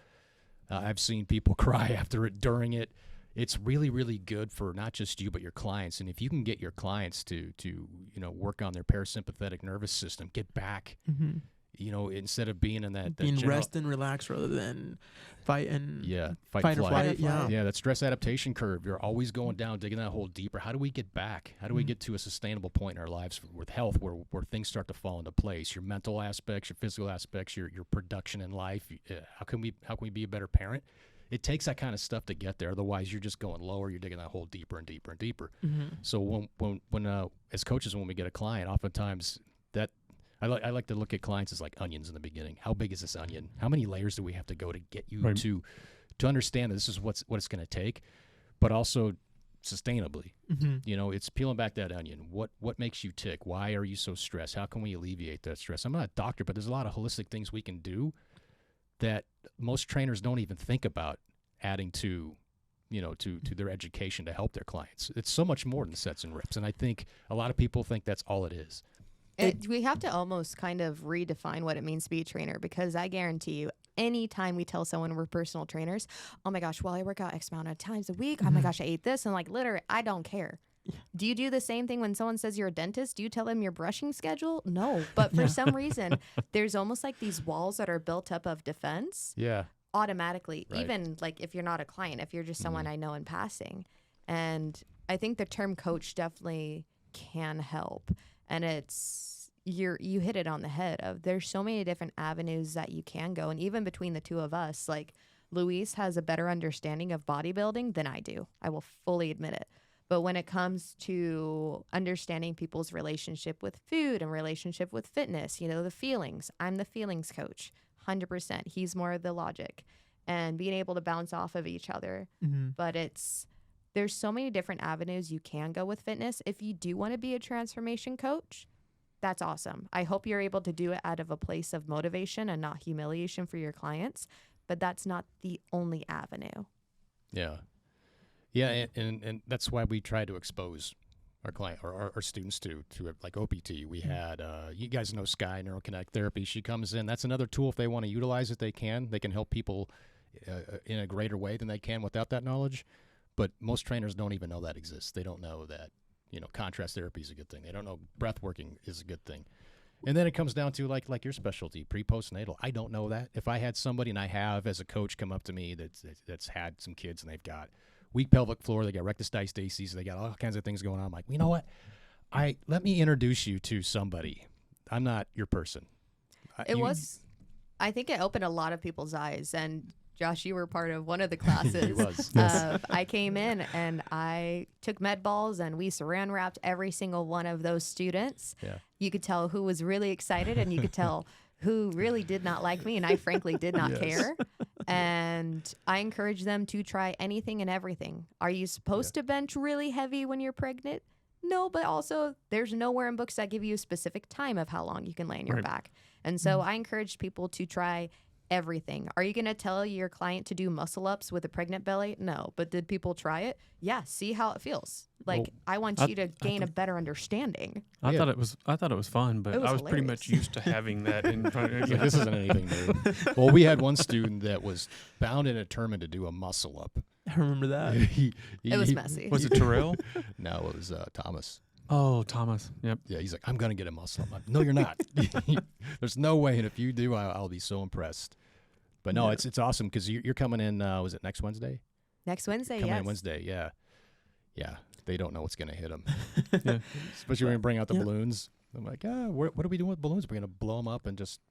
I've seen people cry after it, during it. It's really, really good for not just you, but your clients. And if you can get your clients to work on their parasympathetic nervous system, get back, instead of being in that being rest and relax rather than fight and fight or flight. Yeah, that stress adaptation curve. You're always going down, digging that hole deeper. How do we get back? How do we get to a sustainable point in our lives with health where things start to fall into place? Your mental aspects, your physical aspects, your production in life. How can we be a better parent? It takes that kind of stuff to get there. Otherwise, you're just going lower. You're digging that hole deeper and deeper and deeper. So when as coaches, when we get a client, oftentimes that I like to look at clients as like onions in the beginning. How big is this onion? How many layers do we have to go to get you to understand that this is what it's going to take, but also sustainably. It's peeling back that onion. What makes you tick? Why are you so stressed? How can we alleviate that stress? I'm not a doctor, but there's a lot of holistic things we can do that most trainers don't even think about adding to their education to help their clients. It's so much more than sets and reps, and I think a lot of people think that's all it is. We have to almost kind of redefine what it means to be a trainer, because I guarantee you, anytime we tell someone we're personal trainers, oh my gosh, well, I work out X amount of times a week. Oh my gosh, I ate this. And like, literally, I don't care. Do you do the same thing when someone says you're a dentist? Do you tell them your brushing schedule? No. But for some reason, there's almost like these walls that are built up of defense. Yeah. Automatically, even like if you're not a client, if you're just someone I know in passing. And I think the term coach definitely can help. And you hit it on the head of there's so many different avenues that you can go. And even between the two of us, like Luis has a better understanding of bodybuilding than I do. I will fully admit it. But when it comes to understanding people's relationship with food and relationship with fitness, the feelings, I'm the feelings coach, 100%. He's more of the logic and being able to bounce off of each other. But there's so many different avenues you can go with fitness. If you do want to be a transformation coach, that's awesome. I hope you're able to do it out of a place of motivation and not humiliation for your clients, but that's not the only avenue. Yeah. Yeah, and that's why we try to expose our client or our students to like OPT. We had, you guys know Sky Neuroconnect Therapy. She comes in. That's another tool if they want to utilize it, they can. They can help people in a greater way than they can without that knowledge. But most trainers don't even know that exists. They don't know that, contrast therapy is a good thing. They don't know breath working is a good thing. And then it comes down to like your specialty, pre-postnatal. I don't know that. If I had somebody, and I have as a coach, come up to me that's had some kids and they've got weak pelvic floor, they got rectus diastasis, they got all kinds of things going on. I'm like, you know what? Let me introduce you to somebody. I'm not your person. I think it opened a lot of people's eyes. And Josh, you were part of one of the classes. He was. I came in and I took med balls and we saran wrapped every single one of those students. Yeah. You could tell who was really excited and you could tell who really did not like me, and I frankly did not care. And I encourage them to try anything and everything. Are you supposed to bench really heavy when you're pregnant? No, but also there's nowhere in books that give you a specific time of how long you can lay on your back. And so I encourage people to try everything. Are you going to tell your client to do muscle ups with a pregnant belly? No. But did people try it? Yeah. See how it feels. Like, I want you to gain a better understanding. I thought it was fun, but I was pretty much used to having that in front of This isn't anything new. Well, we had one student that was bound and determined to do a muscle up. I remember that. It was messy. Was it Terrell? No, it was Thomas. Oh, Thomas. Yep. Yeah, he's like, I'm going to get a muscle up. I'm like, no, you're not. There's no way. And if you do, I'll be so impressed. But no, it's awesome because you're coming in, was it next Wednesday? Next Wednesday, Coming yes. in Wednesday, yeah. Yeah, they don't know what's going to hit them. Yeah. Especially when we bring out the balloons. I'm like, what are we doing with balloons? We're going to blow them up and just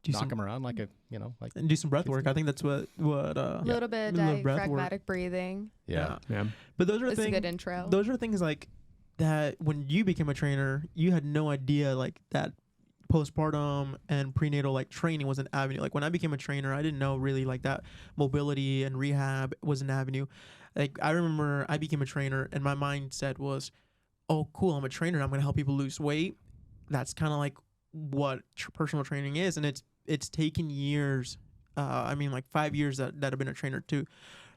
knock them around like and do some breath work. I think that's what a little bit of diaphragmatic breathing. Yeah. But those are It's things. a good intro. Those are things like that when you became a trainer, you had no idea like that postpartum and prenatal like training was an avenue. Like when I became a trainer, I didn't know really like that mobility and rehab was an avenue. Like I remember I became a trainer and my mindset was, oh cool, I'm a trainer, I'm gonna help people lose weight. That's kind of like what personal training is, and it's taken years. I mean, like 5 years that I've been a trainer to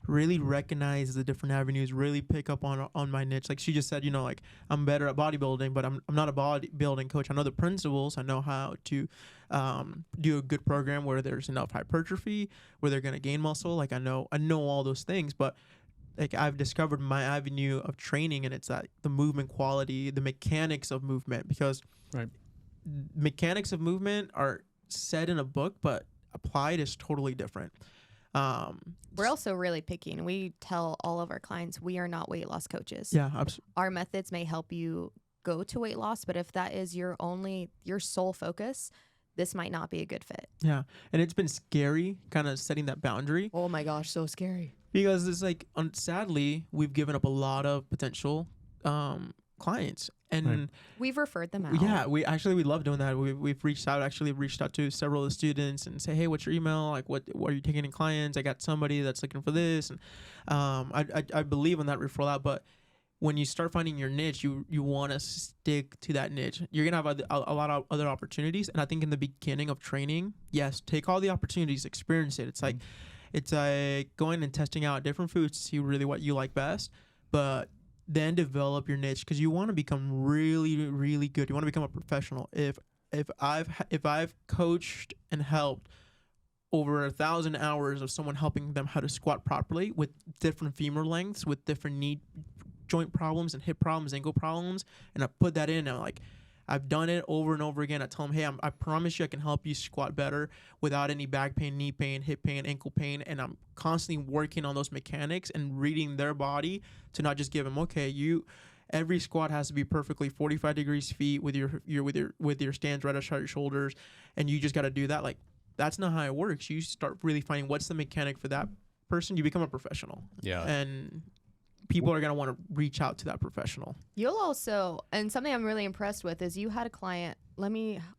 really recognize the different avenues, really pick up on my niche. Like she just said, like I'm better at bodybuilding, but I'm not a bodybuilding coach. I know the principles. I know how to do a good program where there's enough hypertrophy, where they're gonna gain muscle. Like I know all those things, but like I've discovered my avenue of training, and it's that the movement quality, the mechanics of movement, because mechanics of movement are said in a book, but applied is totally different. We're also really picky, and we tell all of our clients we are not weight loss coaches. Yeah, absolutely. Our methods may help you go to weight loss, but if that is your sole focus, this might not be a good fit. Yeah, and it's been scary kind of setting that boundary. Oh my gosh, so scary. Because it's like, sadly, we've given up a lot of potential clients, and we've referred them out. Yeah, we love doing that. We've reached out to several of the students and say, hey, what's your email? Like, what are you taking in clients? I got somebody that's looking for this, and I believe in that referral out. But when you start finding your niche, you want to stick to that niche. You're gonna have a lot of other opportunities, and I think in the beginning of training, yes, take all the opportunities, experience it. It's like going and testing out different foods to see really what you like best, but then develop your niche, because you want to become really, really good. You want to become a professional. If I've coached and helped over 1,000 hours of someone helping them how to squat properly with different femur lengths, with different knee joint problems and hip problems, ankle problems, and I put that in, and I've done it over and over again. I tell them, hey, I promise you I can help you squat better without any back pain, knee pain, hip pain, ankle pain. And I'm constantly working on those mechanics and reading their body to not just give them, okay, every squat has to be perfectly 45 degrees feet with your stands right outside your shoulders, and you just got to do that. Like, that's not how it works. You start really finding what's the mechanic for that person. You become a professional. Yeah. And people are going to want to reach out to that professional. You'll also, and something I'm really impressed with is you had a client,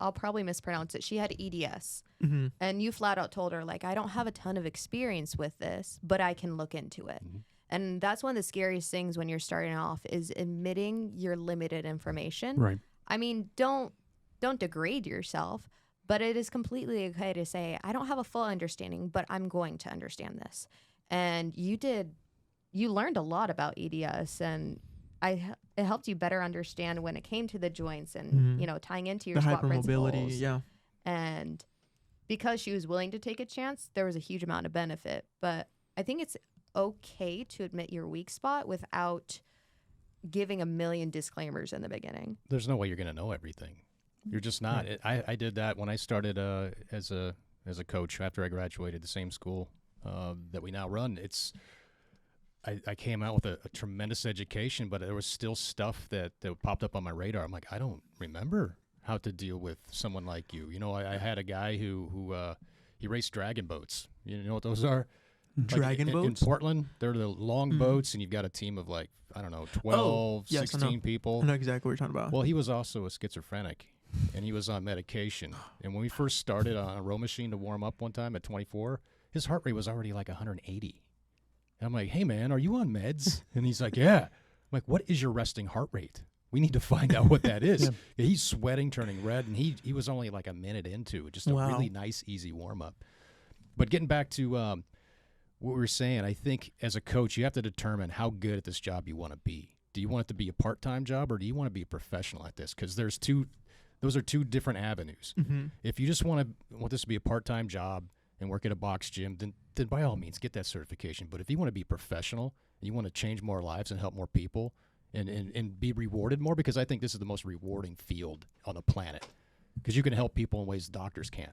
I'll probably mispronounce it. She had EDS. Mm-hmm. And you flat out told her, like, I don't have a ton of experience with this, but I can look into it. Mm-hmm. And that's one of the scariest things when you're starting off, is admitting your limited information. Right. I mean, don't degrade yourself, but it is completely okay to say, I don't have a full understanding, but I'm going to understand this. And you learned a lot about EDS, and it helped you better understand when it came to the joints and, tying into your squat hypermobility, principles. yeah. And because she was willing to take a chance, there was a huge amount of benefit. But I think it's okay to admit your weak spot without giving a million disclaimers in the beginning. There's no way you're going to know everything. You're just not. Right. I did that when I started as a coach after I graduated the same school that we now run. I came out with a tremendous education, but there was still stuff that popped up on my radar. I'm like, I don't remember how to deal with someone like you. I had a guy who he raced dragon boats. You know what those are? Dragon boats? In Portland, they're the long boats, and you've got a team of 12, 16 people. I know exactly what you're talking about. Well, he was also a schizophrenic, and he was on medication. And when we first started on a row machine to warm up one time at 24, his heart rate was already like 180. And I'm like, hey, man, are you on meds? And he's like, yeah. I'm like, what is your resting heart rate? We need to find out what that is. Yeah, he's sweating, turning red, and he was only like a minute into it, just a really nice, easy warm-up. But getting back to what we were saying, I think as a coach, you have to determine how good at this job you want to be. Do you want it to be a part-time job, or do you want to be a professional at this? Because those are two different avenues. Mm-hmm. If you just want this to be a part-time job and work at a box gym, then by all means get that certification. But if you want to be professional, and you want to change more lives and help more people and be rewarded more, because I think this is the most rewarding field on the planet, because you can help people in ways doctors can't.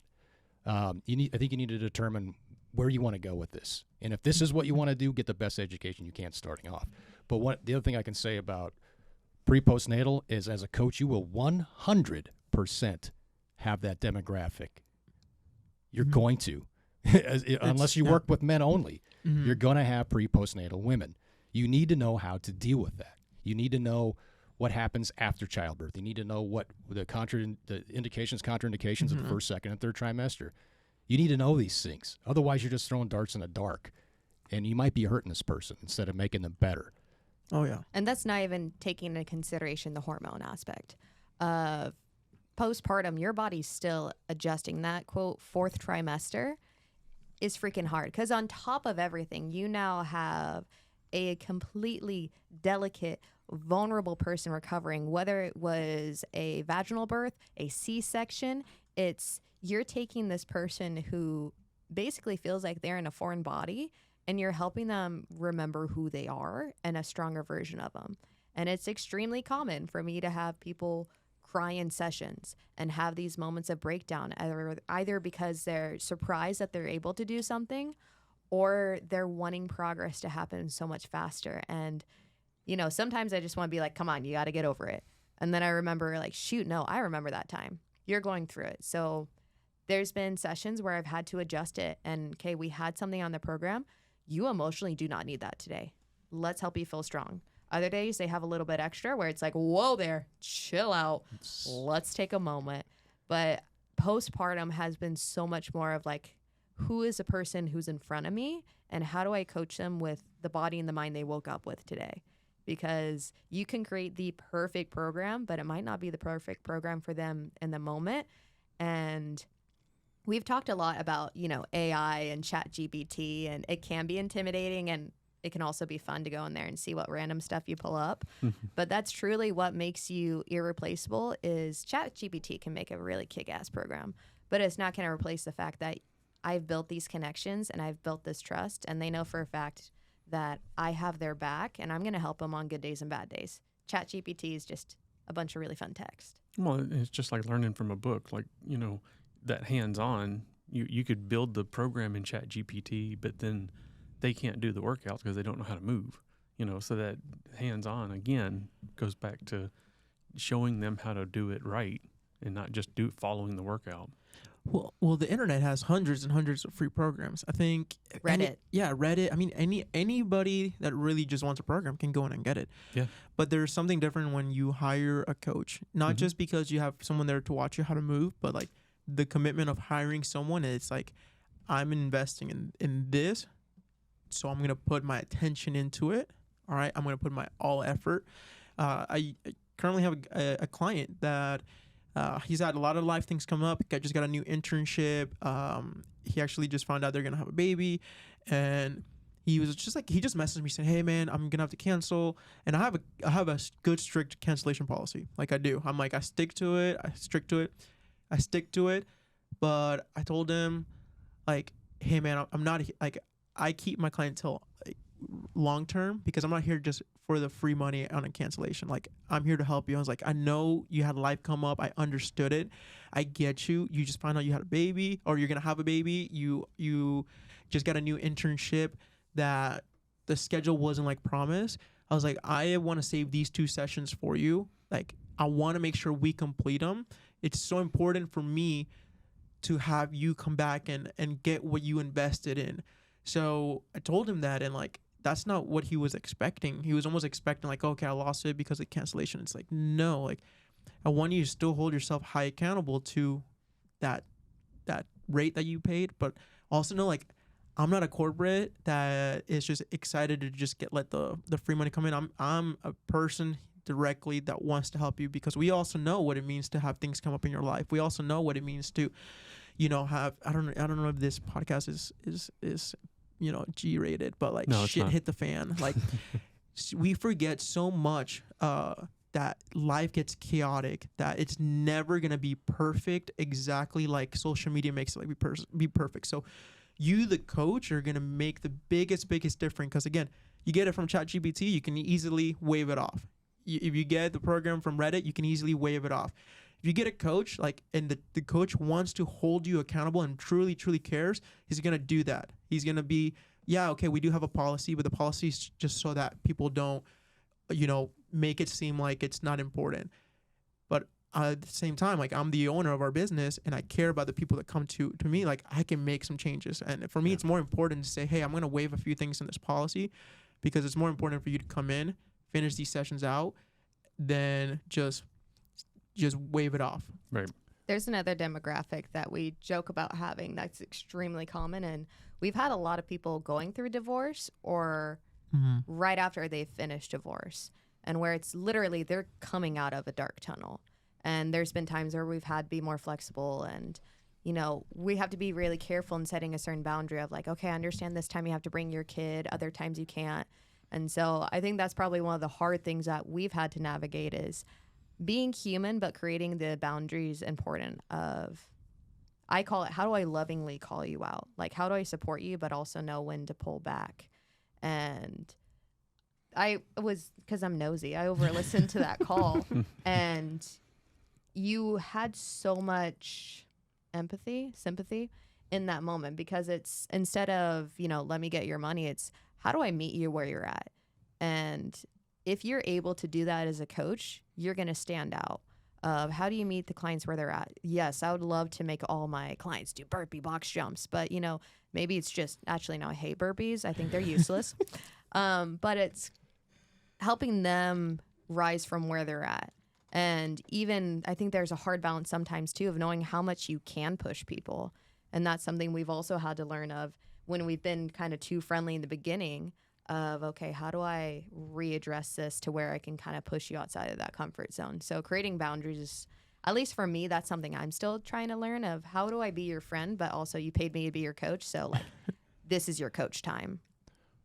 I think you need to determine where you want to go with this. And if this is what you want to do, get the best education you can starting off. But the other thing I can say about pre-postnatal is, as a coach, you will 100% have that demographic. You're going to. Unless you work with men only, you're going to have pre-postnatal women. You need to know how to deal with that. You need to know what happens after childbirth. You need to know what the indications, contraindications of the first, second, and third trimester. You need to know these things. Otherwise, you're just throwing darts in the dark, and you might be hurting this person instead of making them better. Oh, yeah. And that's not even taking into consideration the hormone aspect. Postpartum, your body's still adjusting. That, quote, fourth trimester is freaking hard because on top of everything, you now have a completely delicate, vulnerable person recovering, whether it was a vaginal birth, a C-section. You're taking this person who basically feels like they're in a foreign body, and you're helping them remember who they are and a stronger version of them. And it's extremely common for me to have people cry in sessions and have these moments of breakdown, either because they're surprised that they're able to do something, or they're wanting progress to happen so much faster. And, sometimes I just want to be like, come on, you got to get over it. And then I remember like, shoot, no, I remember that time. You're going through it. So there's been sessions where I've had to adjust it. And, okay, we had something on the program. You emotionally do not need that today. Let's help you feel strong. Other days they have a little bit extra where it's like, whoa there, chill out. Let's take a moment. But postpartum has been so much more of like, who is the person who's in front of me and how do I coach them with the body and the mind they woke up with today? Because you can create the perfect program, but it might not be the perfect program for them in the moment. And we've talked a lot about, AI and ChatGPT, and it can be intimidating, and it can also be fun to go in there and see what random stuff you pull up. But that's truly what makes you irreplaceable. Is ChatGPT can make a really kick-ass program, but it's not going to replace the fact that I've built these connections and I've built this trust, and they know for a fact that I have their back and I'm going to help them on good days and bad days. ChatGPT is just a bunch of really fun text. Well, it's just like learning from a book. Like, that hands-on, you could build the program in ChatGPT, but then they can't do the workouts because they don't know how to move. So that hands-on, again, goes back to showing them how to do it right and not just following the workout. Well, the internet has hundreds and hundreds of free programs. I think Reddit. Reddit. I mean, anybody that really just wants a program can go in and get it. Yeah. But there's something different when you hire a coach, not just because you have someone there to watch you how to move, but like the commitment of hiring someone. It's like, I'm investing in this, so I'm gonna put my attention into it. All right, I'm gonna put my all effort. I currently have a client that. He's had a lot of life things come up. He just got a new internship. He actually just found out they're going to have a baby. And he was just like, he just messaged me saying, hey, man, I'm going to have to cancel. And I have a good, strict cancellation policy. Like I do. I'm like, I stick to it. But I told him, like, hey, man, I'm not, like, I keep my clientele like, long term because I'm not here just for the free money on a cancellation. Like, I'm here to help you. I was like, I know you had life come up. I understood it. I get you. You just found out you had a baby, or you're gonna have a baby. You just got a new internship that the schedule wasn't like promised. I was like, I want to save these 2 sessions for you. Like, I want to make sure we complete them. It's so important for me to have you come back and get what you invested in. So I told him that, and like, that's not what he was expecting. He was almost expecting like, okay, I lost it because of cancellation. It's like, no, like, I want you to still hold yourself high accountable to that rate that you paid, but also know, like, I'm not a corporate that is just excited to just let the free money come in. I'm a person directly that wants to help you, because we also know what it means to have things come up in your life. We also know what it means to, have, I don't know if this podcast is G-rated, but like, no, shit hit the fan. Like, we forget so much that life gets chaotic, that it's never going to be perfect, exactly like social media makes it like be perfect. So you, the coach, are going to make the biggest difference, because again, you get it from ChatGPT, you can easily wave it off. If you get the program from Reddit, you can easily wave it off. If you get a coach, like, and the coach wants to hold you accountable and truly cares, he's going to do that. He's going to be, yeah, okay, we do have a policy, but the policy is just so that people don't, make it seem like it's not important. But at the same time, like, I'm the owner of our business and I care about the people that come to me. Like, I can make some changes. And for me, it's more important to say, hey, I'm going to waive a few things in this policy, because it's more important for you to come in, finish these sessions out, than just wave it off. Right. There's another demographic that we joke about having that's extremely common, and we've had a lot of people going through divorce or right after they've finished divorce, and where it's literally they're coming out of a dark tunnel. And there's been times where we've had to be more flexible, and we have to be really careful in setting a certain boundary of like, okay, I understand this time you have to bring your kid, other times you can't. And so I think that's probably one of the hard things that we've had to navigate is being human, but creating the boundaries important of, I call it, how do I lovingly call you out? Like, how do I support you, but also know when to pull back? And because I'm nosy, I over-listened to that call, and you had so much sympathy in that moment, because it's instead of, let me get your money, it's how do I meet you where you're at? And if you're able to do that as a coach, you're going to stand out. How do you meet the clients where they're at? Yes, I would love to make all my clients do burpee box jumps, but maybe it's just, actually no, I hate burpees. I think they're useless. But it's helping them rise from where they're at. And even I think there's a hard balance sometimes too of knowing how much you can push people. And that's something we've also had to learn of when we've been kind of too friendly in the beginning of, okay, how do I readdress this to where I can kind of push you outside of that comfort zone? So creating boundaries is, at least for me, that's something I'm still trying to learn of. How do I be your friend, but also you paid me to be your coach, so like this is your coach time.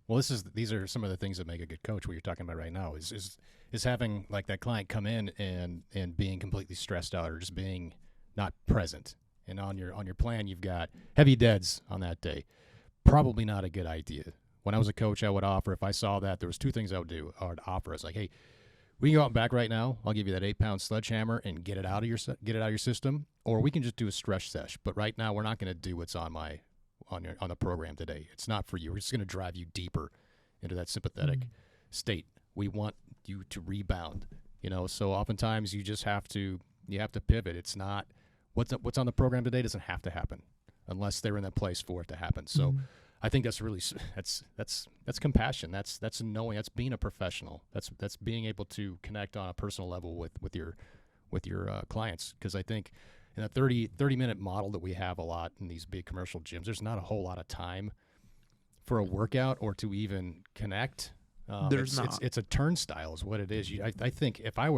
Well, these are some of the things that make a good coach. What you're talking about right now is having like that client come in and being completely stressed out or just being not present. And on your plan, you've got heavy deads on that day. Probably not a good idea. When I was a coach, I would offer, if I saw that, there was two things I would do. I would offer. I was like, hey, we can go out and back right now. I'll give you that 8-pound sledgehammer and get it out of your system, or we can just do a stretch sesh. But right now, we're not going to do what's on the program today. It's not for you. We're just going to drive you deeper into that sympathetic state. We want you to rebound. So oftentimes you just have to pivot. It's not what's on the program today doesn't have to happen unless they're in that place for it to happen. So I think that's really that's compassion. That's knowing. That's being a professional. That's being able to connect on a personal level with your clients. Because I think in a 30-minute model that we have a lot in these big commercial gyms, there's not a whole lot of time for a workout or to even connect. It's a turnstile is what it is. I think if I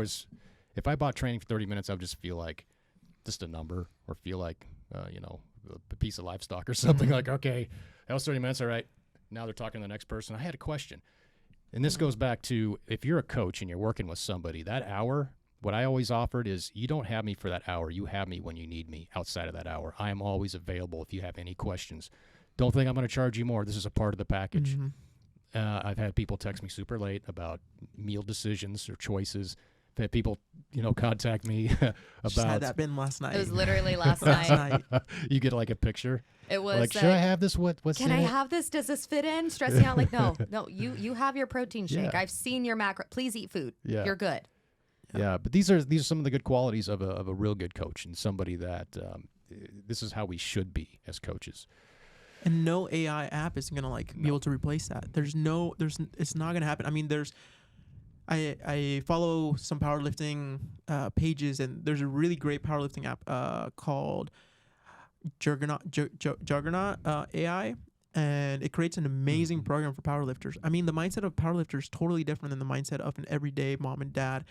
bought training for 30 minutes, I would just feel like just a number, or feel like a piece of livestock or something. Like, okay, that was 30 minutes. All right. Now they're talking to the next person. I had a question. And this goes back to, if you're a coach and you're working with somebody, that hour, what I always offered is, you don't have me for that hour. You have me when you need me outside of that hour. I am always available if you have any questions. Don't think I'm going to charge you more. This is a part of the package. I've had people text me super late about meal decisions or choices. I've had people, contact me about. Just had that been last night. It was literally last night. You get like a picture. It was like, should I have this? What's can in I it? have this? Does this fit in? Stressing out like, no. You have your protein shake. Yeah. I've seen your macro. Please eat food. Yeah. You're good. Yeah, but these are some of the good qualities of a real good coach, and somebody that this is how we should be as coaches. And no AI app is gonna be able to replace that. It's not gonna happen. I mean, I follow some powerlifting pages, and there's a really great powerlifting app called Juggernaut AI, and it creates an amazing program for powerlifters. I mean, the mindset of powerlifters is totally different than the mindset of an everyday mom and dad,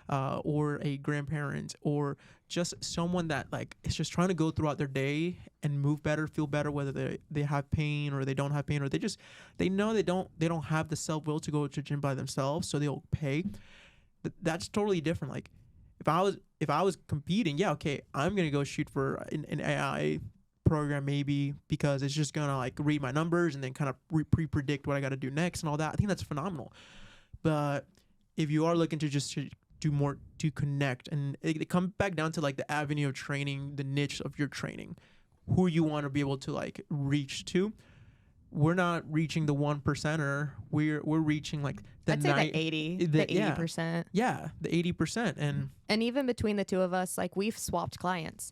or a grandparent, or just someone that is just trying to go throughout their day and move better, feel better, whether they have pain or they don't have pain, or they know they don't have the self-will to go to the gym by themselves, so they'll pay. That's totally different. Like, if I was competing, yeah, okay, I'm gonna go shoot for an AI program maybe, because it's just gonna read my numbers and then kind of pre-predict what I got to do next and all that. I think that's phenomenal. But if you are looking to just do more to connect, and it comes back down to the avenue of training, the niche of your training, who you want to be able to reach to, we're not reaching the 1%er. We're reaching like the I'd say the 80%. Yeah, the 80%. And even between the two of us, like we've swapped clients.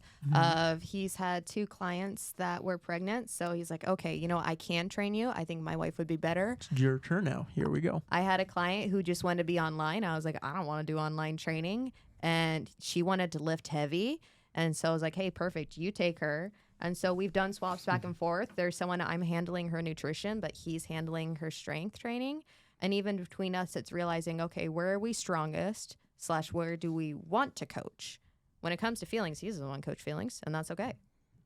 He's had 2 clients that were pregnant. So he's like, okay, you know, I can train you. I think my wife would be better. It's your turn now. Here we go. I had a client who just wanted to be online. I was like, I don't want to do online training. And she wanted to lift heavy. And so I was like, hey, perfect. You take her. And so we've done swaps back and forth. There's someone I'm handling her nutrition, but he's handling her strength training. And even between us, it's realizing, okay, where are we strongest / where do we want to coach? When it comes to feelings, he's the one coach feelings, and that's okay.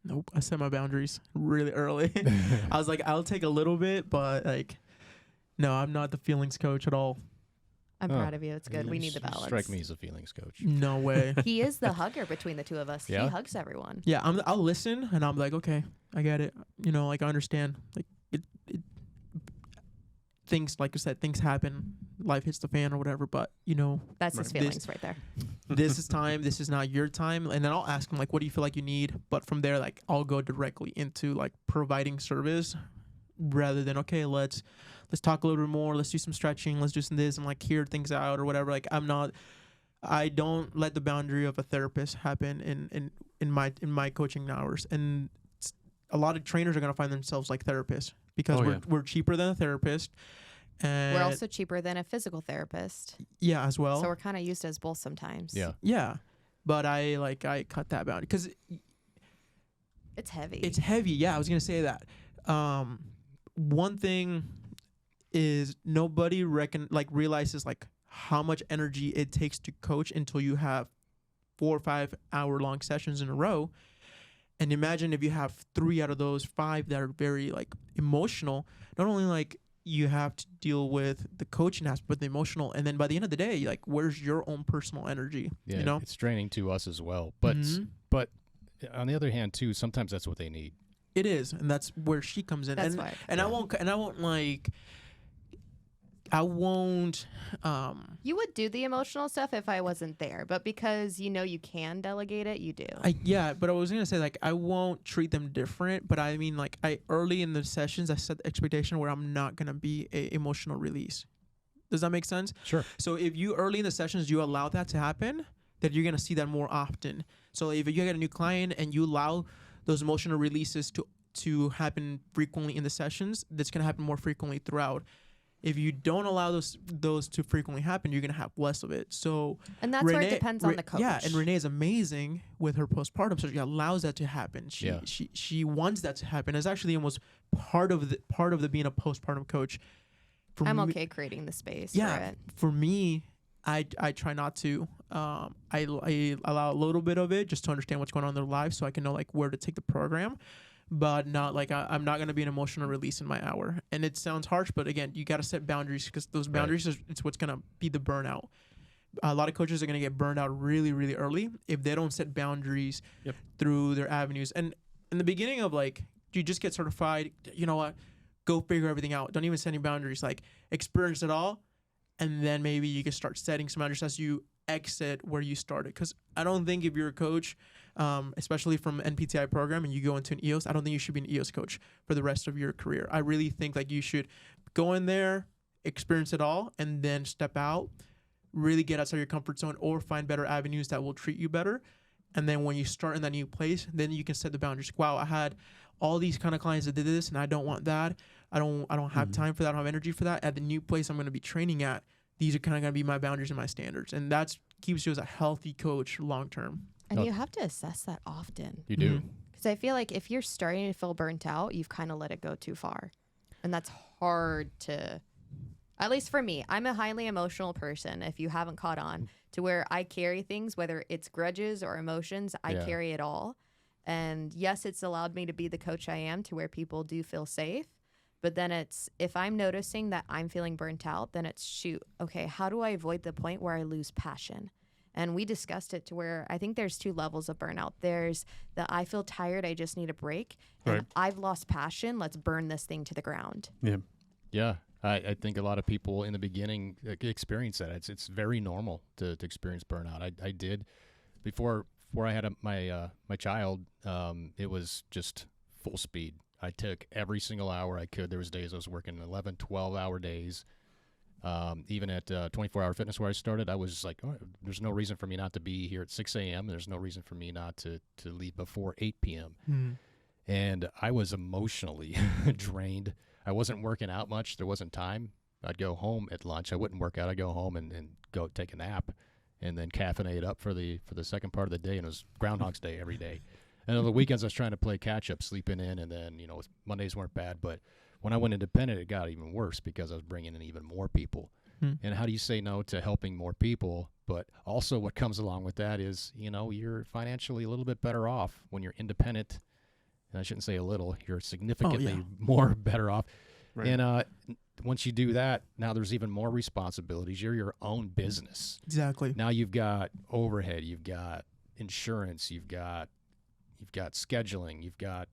Nope. I set my boundaries really early. I was like, I'll take a little bit, but like, no, I'm not the feelings coach at all. I'm proud of you. It's good. We need the You balance. strike me as a feelings coach. No way. He is the hugger between the two of us. Yeah? He hugs everyone. Yeah, I'll listen and I'm like, okay, I get it. You know, like I understand. Like it things, like I said, things happen. Life hits the fan or whatever. But you know, That's his Right. feelings right there. this is time. This is not your time. And then I'll ask him like, what do you feel like you need? But from there, like I'll go directly into like providing service rather than okay, let's talk a little bit more. Let's do some stretching. Let's do some this and like hear things out or whatever. Like I don't let the boundary of a therapist happen in my coaching hours. And a lot of trainers are gonna find themselves like therapists because we're cheaper than a therapist. And We're also cheaper than a physical therapist. yeah, as well. So we're kind of used as both sometimes. Yeah. Yeah, but I cut that boundary because It's heavy. it's heavy. Yeah, I was gonna say that. One thing is nobody realizes like how much energy it takes to coach until you have 4 or 5 hour long sessions in a row. And imagine if you have 3 out of those 5 that are very like emotional. Not only like you have to deal with the coaching aspect, but the emotional. And then by the end of the day, like where's your own personal energy? Yeah, You know, it's draining to us as well. But Mhm. but on the other hand, too, sometimes that's what they need. it is, and that's where she comes in. That's and why. and I won't You would do the emotional stuff if I wasn't there, but because you know you can delegate it, you do. but I was gonna say like I won't treat them different, but I mean like I early in the sessions I set the expectation where I'm not gonna be a emotional release. Does that make sense? Sure. So if you early in the sessions you allow that to happen, then you're gonna see that more often. So if you get a new client and you allow those emotional releases to happen frequently in the sessions, that's gonna happen more frequently throughout. If you don't allow those to frequently happen, you're gonna have less of it. So And that's where it depends on the coach. Yeah, and Renee is amazing with her postpartum, so she allows that to happen. She wants that to happen. It's actually almost part of the being a postpartum coach. I'm okay creating the space for it. For me, I try not to. I allow a little bit of it just to understand what's going on in their life, so I can know like where to take the program. But not like I'm not going to be an emotional release in my hour. And it sounds harsh, but again, you got to set boundaries because those boundaries it's what's going to be the burnout. A lot of coaches are going to get burned out really, really early if they don't set boundaries through their avenues. And in the beginning of like, you just get certified, you know what, go figure everything out. Don't even set any boundaries, like experience it all. And then maybe you can start setting some boundaries as you exit where you started. Because I don't think if you're a coach, especially from NPTI program and you go into an EOS, I don't think you should be an EOS coach for the rest of your career. I really think like you should go in there, experience it all, and then step out, really get outside your comfort zone or find better avenues that will treat you better. And then when you start in that new place, then you can set the boundaries. Wow, I had all these kind of clients that did this and I don't want that. I don't have time for that. I don't have energy for that. At the new place I'm going to be training at, these are kind of going to be my boundaries and my standards. And that keeps you as a healthy coach long term. And you have to assess that often. You do. Because I feel like if you're starting to feel burnt out, you've kind of let it go too far. And that's hard to, at least for me, I'm a highly emotional person, if you haven't caught on, to where I carry things, whether it's grudges or emotions, I carry it all. And yes, it's allowed me to be the coach I am to where people do feel safe. But then it's, if I'm noticing that I'm feeling burnt out, then it's shoot, okay, how do I avoid the point where I lose passion? And we discussed it to where I think there's 2 levels of burnout. There's the I feel tired, I just need a break. And I've lost passion, let's burn this thing to the ground. Yeah. Yeah. I think a lot of people in the beginning experience that. It's very normal to experience burnout. I did before I had my child. It was just full speed. I took every single hour I could. There was days I was working 11, 12-hour days. Even at 24-hour fitness where I started, I was like, oh, there's no reason for me not to be here at 6 a.m. There's no reason for me not to leave before 8 p.m. And I was emotionally drained. I wasn't working out much. There wasn't time. I'd go home at lunch. I wouldn't work out. I'd go home and go take a nap and then caffeinate up for the second part of the day. And it was Groundhog's Day every day. And on the weekends, I was trying to play catch-up, sleeping in, and then, Mondays weren't bad. But when I went independent, it got even worse because I was bringing in even more people. And how do you say no to helping more people? But also what comes along with that is, you're financially a little bit better off when you're independent. And I shouldn't say a little. You're significantly more better off. Right. And once you do that, now there's even more responsibilities. You're your own business. Exactly. Now you've got overhead. You've got insurance. You've got scheduling. You've got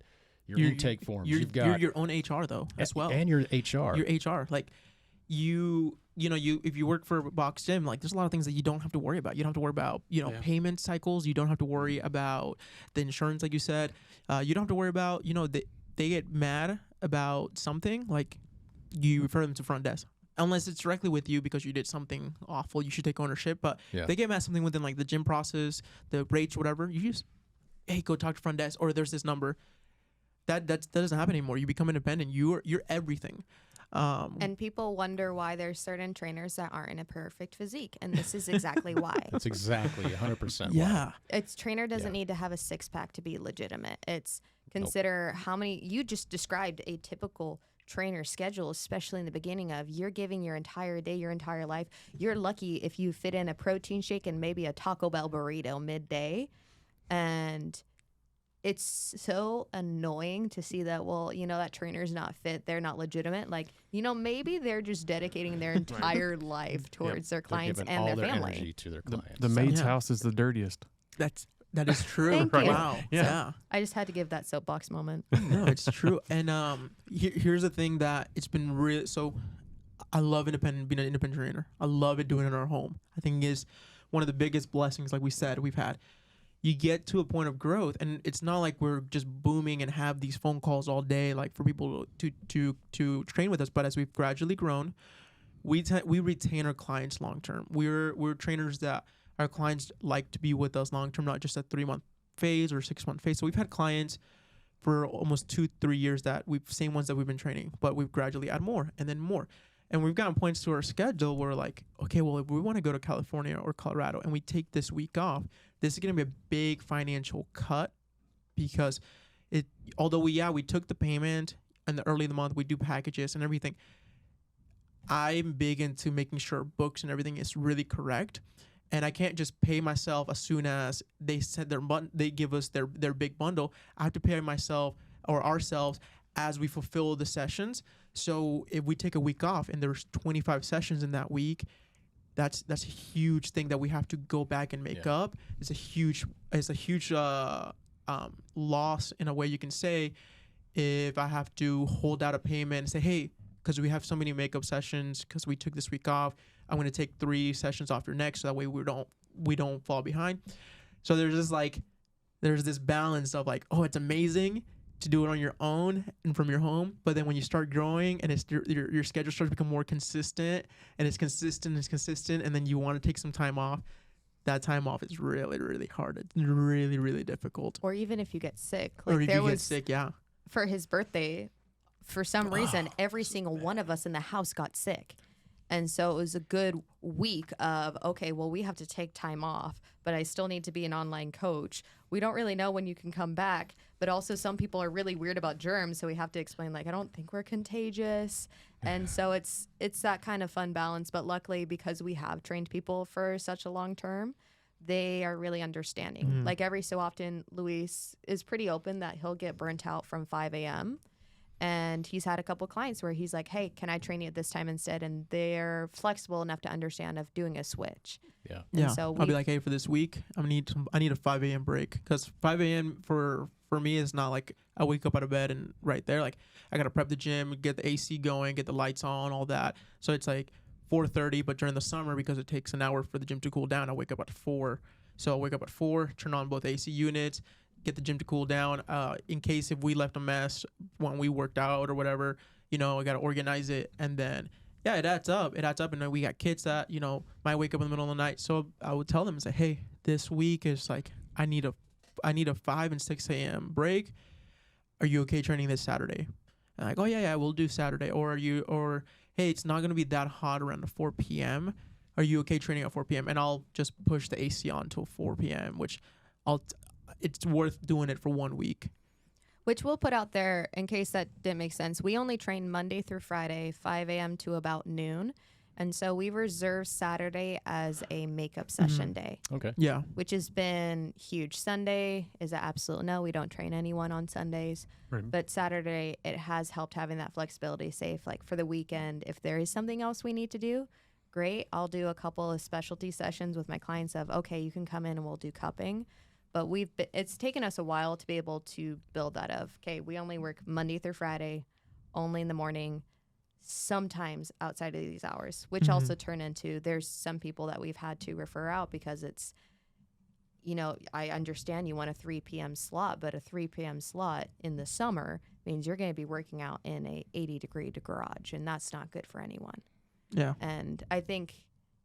your intake forms. You're your own HR though as well. And your HR. Your HR. Like you if you work for a box gym, like there's a lot of things that you don't have to worry about. You don't have to worry about, payment cycles. You don't have to worry about the insurance, like you said. You don't have to worry about, they get mad about something, like you refer them to front desk. Unless it's directly with you because you did something awful, you should take ownership. But they get mad at something within like the gym process, the rates, whatever. You just, hey, go talk to front desk, or there's this number. That doesn't happen anymore. You become independent. You're everything. And people wonder why there's certain trainers that aren't in a perfect physique, and this is exactly why. That's exactly 100%. Yeah, it's trainer doesn't need to have a six-pack to be legitimate. It's consider how many you just described a typical trainer schedule, especially in the beginning of you're giving your entire day, your entire life. You're lucky if you fit in a protein shake and maybe a Taco Bell burrito midday, and it's so annoying to see that, that trainer's not fit. They're not legitimate. Like, maybe they're just dedicating their entire life towards their clients and their family. Energy to their clients. The maid's house is the dirtiest. That is true. Thank you. Wow. Yeah. I just had to give that soapbox moment. No, it's true. And here's the thing that it's been really, so I love being an independent trainer. I love it doing it in our home. I think is one of the biggest blessings, like we said, we've had. You get to a point of growth, and it's not like we're just booming and have these phone calls all day, like for people to train with us. But as we've gradually grown, we retain our clients long term. We're trainers that our clients like to be with us long term, not just a 3-month phase or 6-month phase. So we've had clients for almost 2-3 years same ones that we've been training, but we've gradually add more and then more. And we've gotten points to our schedule where like, okay, well, if we want to go to California or Colorado and we take this week off, this is going to be a big financial cut because although we took the payment in the early of the month, we do packages and everything. I'm big into making sure books and everything is really correct. And I can't just pay myself as soon as they said they give us their big bundle. I have to pay myself or ourselves as we fulfill the sessions. So if we take a week off and there's 25 sessions in that week, that's a huge thing that we have to go back and make up. It's a huge loss in a way you can say if I have to hold out a payment and say, hey, because we have so many makeup sessions because we took this week off, I'm going to take 3 sessions off your next so that way we don't fall behind. So there's this balance of like, oh, it's amazing to do it on your own and from your home, but then when you start growing and it's your schedule starts to become more consistent and it's consistent and then you want to take some time off, that time off is really, really hard. It's really, really difficult. Or even if you get sick. Like get sick, yeah. For his birthday, for some reason, every single one of us in the house got sick. And so it was a good week of, okay, well, we have to take time off, but I still need to be an online coach. We don't really know when you can come back, but also some people are really weird about germs, so we have to explain, like, I don't think we're contagious. And so it's that kind of fun balance. But luckily, because we have trained people for such a long term, they are really understanding. Mm-hmm. Like every so often, Luis is pretty open that he'll get burnt out from 5 a.m., and he's had a couple clients where he's like, hey, can I train you at this time instead? And they're flexible enough to understand of doing a switch. Yeah. And so I'll be like, hey, for this week, I need a 5 a.m. break. Because 5 a.m. for me is not like I wake up out of bed and right there. Like I got to prep the gym, get the AC going, get the lights on, all that. So it's like 4:30. But during the summer, because it takes an hour for the gym to cool down, I wake up at 4. So I wake up at 4, turn on both AC units, get the gym to cool down. In case if we left a mess when we worked out or whatever, I got to organize it. And then, yeah, it adds up. And then we got kids that, might wake up in the middle of the night. So I would tell them, say, hey, this week is like, I need a 5 and 6 a.m. break. Are you okay training this Saturday? And like, oh yeah, we'll do Saturday. Or hey, it's not going to be that hot around the 4 p.m. Are you okay training at 4 p.m.? And I'll just push the AC on till 4 p.m., which it's worth doing it for 1 week. Which we'll put out there in case that didn't make sense. We only train Monday through Friday, 5 a.m. to about noon. And so we reserve Saturday as a makeup session day. Okay. Yeah. Which has been huge. Sunday is an absolute no. We don't train anyone on Sundays. Right. But Saturday, it has helped having that flexibility. Say, if, like, for the weekend, if there is something else we need to do, great. I'll do a couple of specialty sessions with my clients of, okay, you can come in and we'll do cupping. But it's taken us a while to be able to build that of, okay, we only work Monday through Friday, only in the morning, sometimes outside of these hours, which also turn into, there's some people that we've had to refer out because it's, I understand you want a 3 p.m. slot, but a 3 p.m. slot in the summer means you're going to be working out in a 80-degree garage, and that's not good for anyone. Yeah. And I think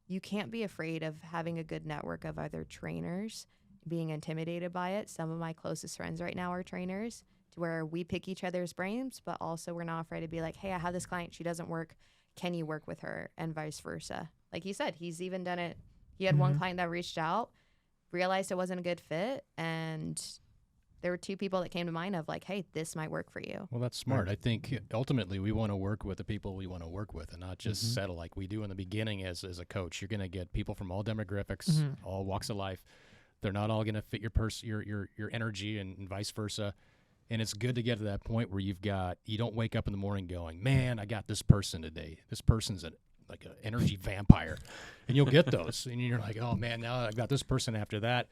you can't be afraid of having a good network of other trainers, being intimidated by it. Some of my closest friends right now are trainers, to where we pick each other's brains, but also we're not afraid to be like, hey, I have this client, she doesn't work. Can you work with her? And vice versa. Like he said, he's even done it. He had one client that reached out, realized it wasn't a good fit, and there were 2 people that came to mind of like, hey, this might work for you. Well, that's smart. I think ultimately we want to work with the people we want to work with and not just settle like we do in the beginning as a coach. You're going to get people from all demographics, all walks of life. They're not all going to fit your energy and vice versa. And it's good to get to that point where you don't wake up in the morning going, man, I got this person today. This person's like an energy vampire. And you'll get those. And you're like, oh, man, now I've got this person after that.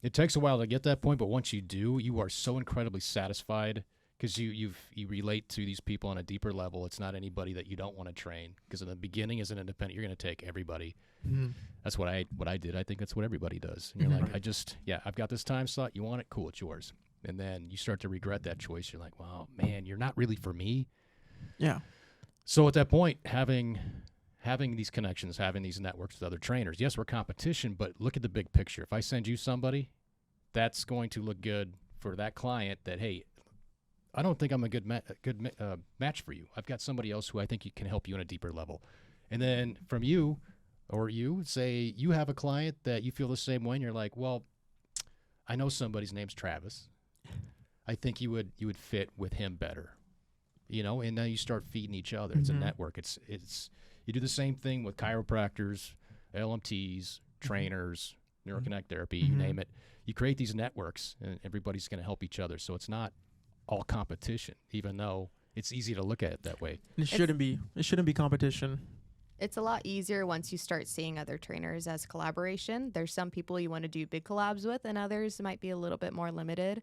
It takes a while to get that point, but once you do, you are so incredibly satisfied because you relate to these people on a deeper level. It's not anybody that you don't want to train, because in the beginning as an independent, you're going to take everybody. That's what I did. I think that's what everybody does. And you're like, I've got this time slot. You want it? Cool, it's yours. And then you start to regret that choice. You're like, wow, man, you're not really for me. Yeah. So at that point, having these connections, having these networks with other trainers, yes, we're competition, but look at the big picture. If I send you somebody, that's going to look good for that client that, hey, I don't think I'm a good match for you. I've got somebody else who I think can help you on a deeper level. And then from you, or you say you have a client that you feel the same way, and you're like, well, I know somebody's name's Travis. I think you would fit with him better, and then you start feeding each other. It's a network. It's you do the same thing with chiropractors, LMTs, trainers, neuroconnect therapy, you name it. You create these networks, and everybody's going to help each other. So it's not all competition, even though it's easy to look at it that way. It shouldn't be. It shouldn't be competition. It's a lot easier once you start seeing other trainers as collaboration. There's some people you want to do big collabs with, and others might be a little bit more limited.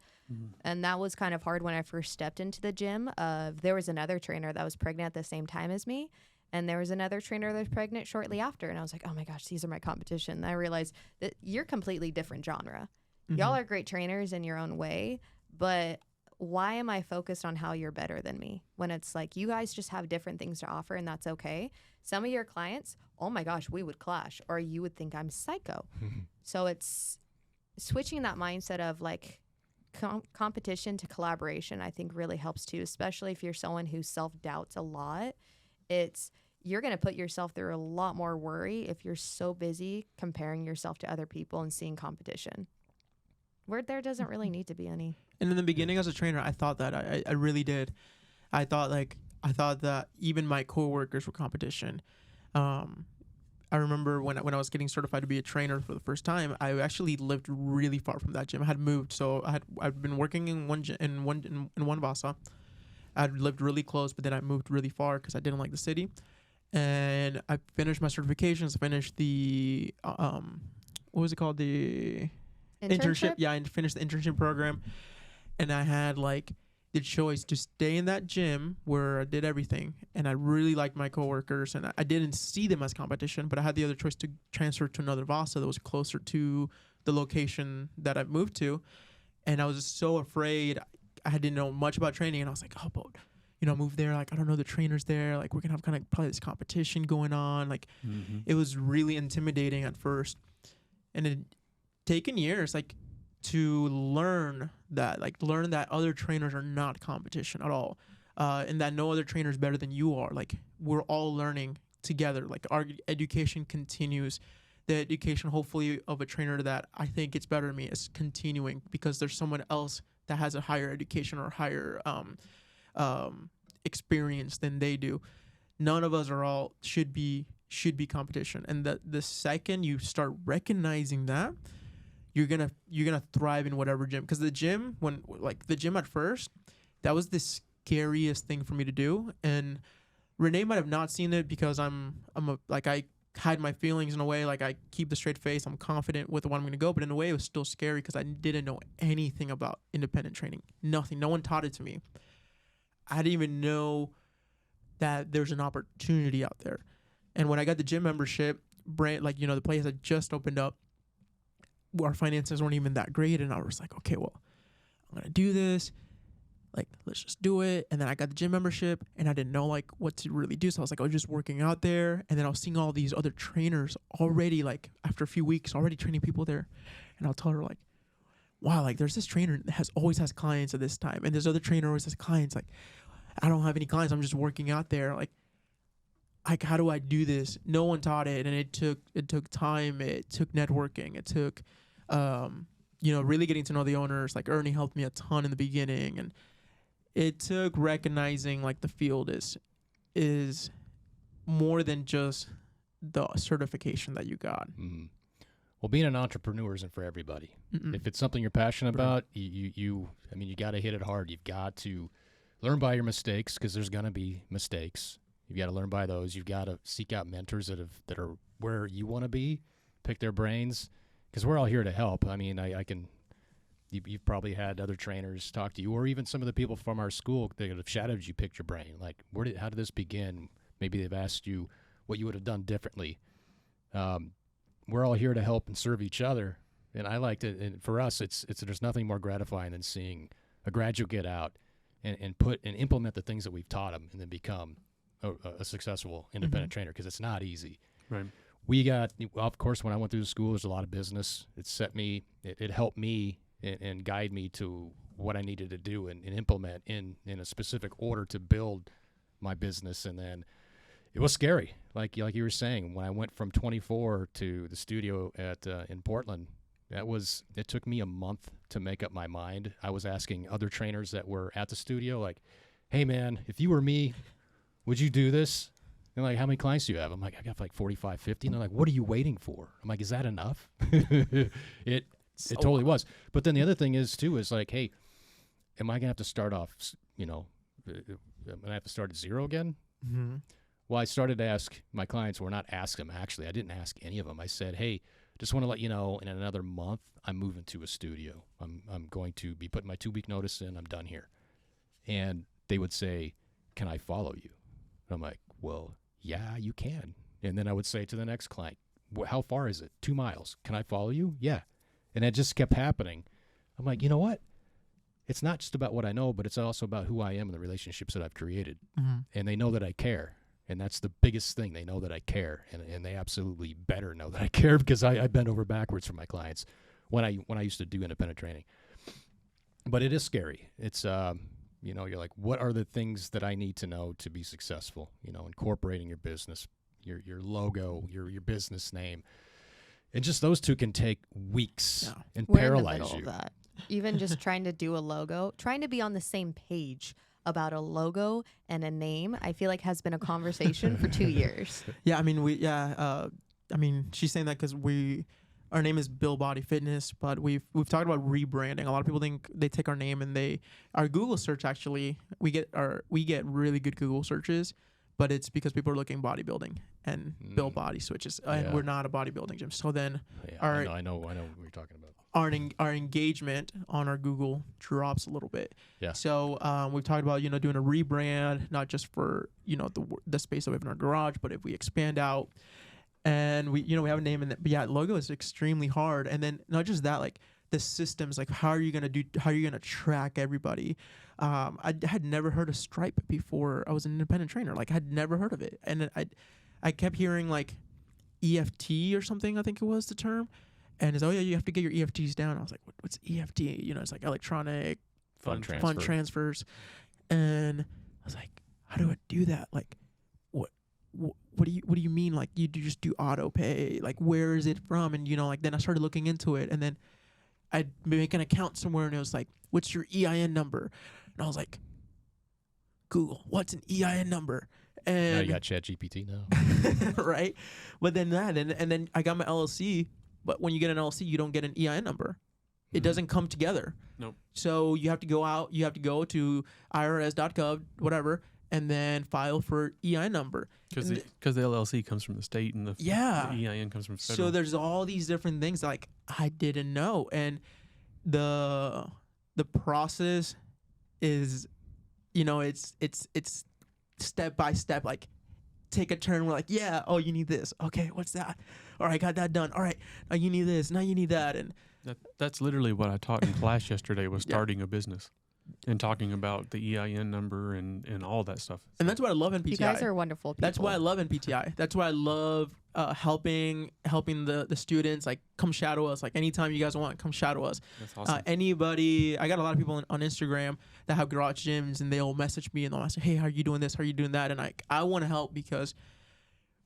And that was kind of hard when I first stepped into the gym. There was another trainer that was pregnant at the same time as me, and there was another trainer that was pregnant shortly after. And I was like, oh my gosh, these are my competition. And I realized that you're completely different genre. Y'all are great trainers in your own way, but why am I focused on how you're better than me when it's like you guys just have different things to offer, and that's okay. Some of your clients, oh my gosh, we would clash, or you would think I'm psycho. So it's switching that mindset of like competition to collaboration, I think really helps too, especially if you're someone who self-doubts a lot. You're going to put yourself through a lot more worry if you're so busy comparing yourself to other people and seeing competition, where there doesn't really need to be any. And in the beginning as a trainer, I thought that I really did. I thought that even my coworkers were competition. I remember when I was getting certified to be a trainer for the first time, I actually lived really far from that gym. I had moved, so I'd been working in one Vasa. I'd lived really close, but then I moved really far because I didn't like the city. And I finished my certifications. I finished the what was it called, the internship? Yeah, I finished the internship program, and I had like the choice to stay in that gym where I did everything, and I really liked my coworkers, and I didn't see them as competition, but I had the other choice to transfer to another Vasa that was closer to the location that I moved to, And I was just so afraid. I didn't know much about training, and I was like, oh, but move there. Like, I don't know the trainers there. Like, we're gonna have kind of probably this competition going on. Like, it was really intimidating at first, and it taken years, like, to learn that other trainers are not competition at all, and that no other trainer is better than you are. Like, we're all learning together. Like, our education continues. The education, hopefully, of a trainer that I think it's better than me is continuing, because there's someone else that has a higher education or higher experience than they do. None of us are all should be competition. And the second you start recognizing that, you're gonna thrive in whatever gym. Because the gym at first, that was the scariest thing for me to do. And Renee might have not seen it, because I hide my feelings in a way. Like, I keep the straight face. I'm confident with what I'm going to go. But in a way, it was still scary, because I didn't know anything about independent training. Nothing. No one taught it to me. I didn't even know that there's an opportunity out there. And when I got the gym membership, the place had just opened up, our finances weren't even that great. And I was like, okay, well, I'm going to do this. Like, let's just do it. And then I got the gym membership, and I didn't know like what to really do. So I was like, I was just working out there. And then I was seeing all these other trainers already, like, after a few weeks, already training people there. And I'll tell her, like, wow, like, there's this trainer that always has clients at this time. And this other trainer always has clients. Like, I don't have any clients. I'm just working out there. Like, how do I do this? No one taught it. And it took time. It took networking. It took, really getting to know the owners. Like, Ernie helped me a ton in the beginning. And it took recognizing, like, the field is more than just the certification that you got. Mm-hmm. Well, being an entrepreneur isn't for everybody. Mm-mm. If it's something you're passionate about, you got to hit it hard. You've got to learn by your mistakes, because there's going to be mistakes. You've got to learn by those. You've got to seek out mentors that are where you want to be, pick their brains, because we're all here to help. I mean, you've probably had other trainers talk to you, or even some of the people from our school that have shadowed you, picked your brain. Like, how did this begin? Maybe they've asked you what you would have done differently. We're all here to help and serve each other. And I liked it. And for us, there's nothing more gratifying than seeing a graduate get out and implement the things that we've taught them, and then become a successful independent trainer, because it's not easy. Right. Of course, when I went through the school, there's a lot of business. It helped me and guide me to what I needed to do and implement in a specific order to build my business. And then it was scary. Like you were saying, when I went from 24 to the studio in Portland, it took me a month to make up my mind. I was asking other trainers that were at the studio, like, hey man, if you were me, would you do this? And like, how many clients do you have? I'm like, I got like 45, 50. And they're like, what are you waiting for? I'm like, is that enough? It totally was. But then the other thing is like, hey, am I going to have to start off, am I going to have to start at zero again? Mm-hmm. Well, I started to ask my clients, or not ask them, actually. I didn't ask any of them. I said, hey, just want to let you know, in another month, I'm moving to a studio. I'm going to be putting my 2-week notice in. I'm done here. And they would say, can I follow you? And I'm like, well, yeah, you can. And then I would say to the next client, how far is it? 2 miles. Can I follow you? Yeah. And it just kept happening. I'm like, you know what? It's not just about what I know, but it's also about who I am and the relationships that I've created. Mm-hmm. And they know that I care. And that's the biggest thing. They know that I care. And they absolutely better know that I care, because I bend over backwards for my clients when I used to do independent training. But it is scary. It's, you're like, what are the things that I need to know to be successful? Incorporating your business, your logo, your business name. And just those two can take weeks and paralyze in the middle you. Of that. Even just trying to do a logo, trying to be on the same page about a logo and a name, I feel like has been a conversation for 2 years. Yeah, I mean, she's saying that because our name is Bill Body Fitness, but we've talked about rebranding. A lot of people think they take our name and our Google search, actually, we get really good Google searches, but it's because people are looking bodybuilding and Bill Body switches, and we're not a bodybuilding gym. So then I know what you're talking about. Our engagement on our Google drops a little bit. Yeah. So we've talked about doing a rebrand, not just for the space that we have in our garage, but if we expand out. And we have a name in that, but logo is extremely hard. And then not just that, like the systems, like how are you gonna track everybody. I had never heard of Stripe before I was an independent trainer. Like I had never heard of it, and I kept hearing like EFT or something, I think it was the term, and it's, oh yeah, you have to get your EFTs down. I was like, what's EFT? You know, it's like electronic Fund transfers, and I was like, how do I do that? Like, what do you mean? Like you just do auto pay? Like where is it from? And you know, like then I started looking into it, and then I'd make an account somewhere, and it was like, what's your EIN number? And I was like, Google, what's an EIN number? And Now you got ChatGPT now. right? But then and then I got my LLC. But when you get an LLC, you don't get an EIN number. It doesn't come together. Nope. So you have to go out. You have to go to IRS.gov, whatever, and then file for EIN number. Because the LLC comes from the state and the EIN comes from federal. So there's all these different things like I didn't know, and the process is, you know, it's step by step. Like take a turn. We're like, yeah, oh, you need this. Okay, what's that? All right, got that done. All right, now you need this. Now you need that, and that's literally what I taught in class yesterday was starting a business and talking about the EIN number and all that stuff. And that's what I love in PTI. You guys are wonderful people. That's why I love NPTI. That's why I love helping the students. Like, come shadow us. Like, anytime you guys want, come shadow us. That's awesome. Anybody, I got a lot of people on Instagram that have garage gyms, and they'll message me and they'll ask, hey, how are you doing this? How are you doing that? And I want to help because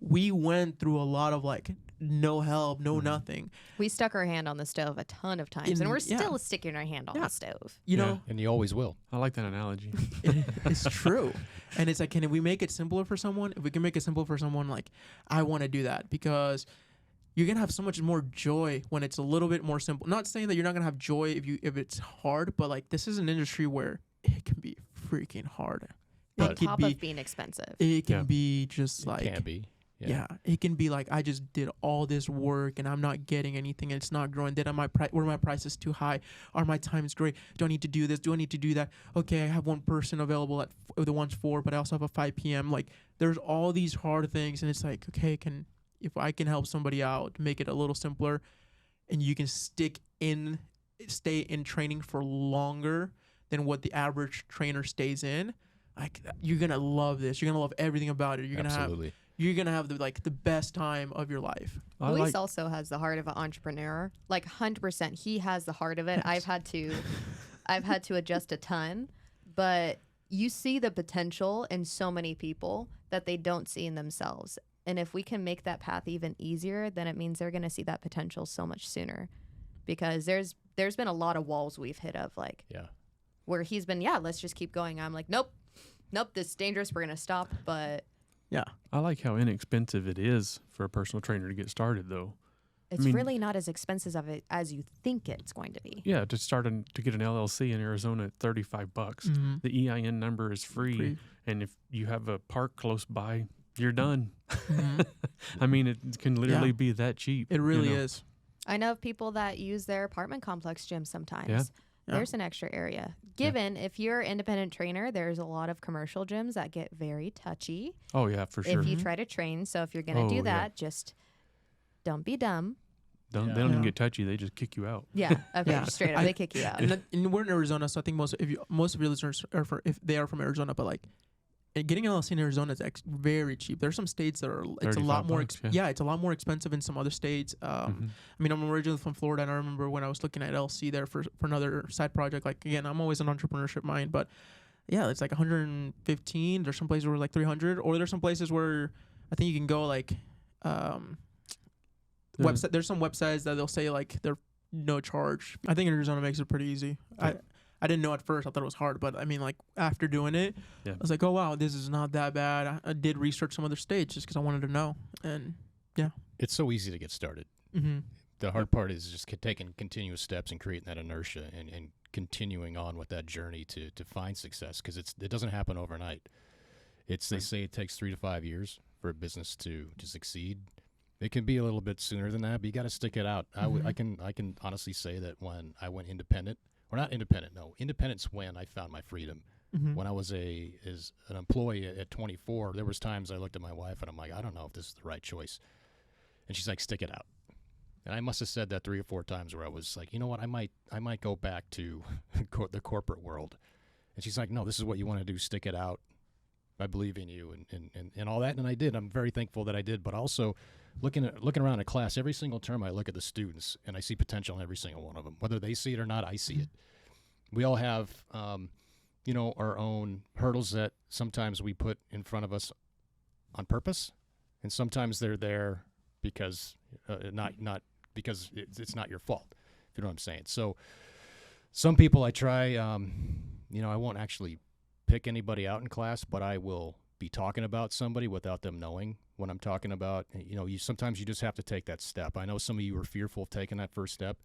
we went through a lot of like no help, no nothing. We stuck our hand on the stove a ton of times, and we're still sticking our hand on the stove. You know, And you always will. I like that analogy. it's true. And it's like, can we make it simpler for someone? If we can make it simple for someone, like, I want to do that because you're going to have so much more joy when it's a little bit more simple. Not saying that you're not going to have joy if it's hard, but like, this is an industry where it can be freaking hard. On top of being expensive. It can be just like. It can be. Yeah, it can be like I just did all this work and I'm not getting anything and it's not growing. Were my prices too high? Are my times great? Do I need to do this? Do I need to do that? Okay, I have one person available at the one's 4, but I also have a 5 p.m. Like there's all these hard things, and it's like, okay, if I can help somebody out, make it a little simpler, and you can stay in training for longer than what the average trainer stays in. Like you're gonna love this. You're gonna love everything about it. You're gonna have the best time of your life. Luis also has the heart of an entrepreneur. Like 100%, he has the heart of it. I've had to adjust a ton, but you see the potential in so many people that they don't see in themselves. And if we can make that path even easier, then it means they're gonna see that potential so much sooner. Because there's been a lot of walls we've hit of like, where he's been, let's just keep going. I'm like, nope, this is dangerous. We're gonna stop, but. Yeah. I like how inexpensive it is for a personal trainer to get started, though. It's really not as expensive of it as you think it's going to be. Yeah, to get an LLC in Arizona at $35. Mm-hmm. The EIN number is free, and if you have a park close by, you're done. Mm-hmm. I mean, it can literally be that cheap. It really is. I know of people that use their apartment complex gym sometimes. Yeah. There's an extra area. Given if you're an independent trainer, there's a lot of commercial gyms that get very touchy. Oh, yeah, for sure. If you try to train. So if you're going to do that, just don't be dumb. They don't even get touchy. They just kick you out. Yeah. Okay. Straight up, they kick you out. And we're in Arizona, so I think most of your listeners are if they are from Arizona, but like getting an LLC in Arizona is very cheap. There's some states that are it's a lot more it's a lot more expensive in some other states. I mean, I'm originally from Florida, and I remember when I was looking at LLC there for another side project. Like again, I'm always an entrepreneurship mind, but yeah, it's like 115. There's some places where it's like 300, or there's some places where I think you can go like website. There's some websites that they'll say like they're no charge. I think Arizona makes it pretty easy. I didn't know at first. I thought it was hard, but I mean, like after doing it, I was like, oh wow, this is not that bad. I did research some other states just because I wanted to know, and it's so easy to get started. Mm-hmm. The hard part is just taking continuous steps and creating that inertia and continuing on with that journey to find success, because it doesn't happen overnight. They say it takes 3 to 5 years for a business to succeed. It can be a little bit sooner than that, but you got to stick it out. I can honestly say that when I went independent. Or not independent, no. Independence when I found my freedom. Mm-hmm. When I was as an employee at 24, there was times I looked at my wife and I'm like, I don't know if this is the right choice. And she's like, stick it out. And I must have said that 3 or 4 times where I was like, you know what, I might go back to the corporate world. And she's like, no, this is what you want to do. Stick it out. I believe in you and all that. And I did. I'm very thankful that I did. But also looking around at class, every single term I look at the students and I see potential in every single one of them. Whether they see it or not, I see it. We all have, our own hurdles that sometimes we put in front of us on purpose. And sometimes they're there because not because it's not your fault, if you know what I'm saying. So some people I try, I won't actually pick anybody out in class, but I will be talking about somebody without them knowing what I'm talking about. Sometimes you just have to take that step. I know some of you are fearful of taking that first step,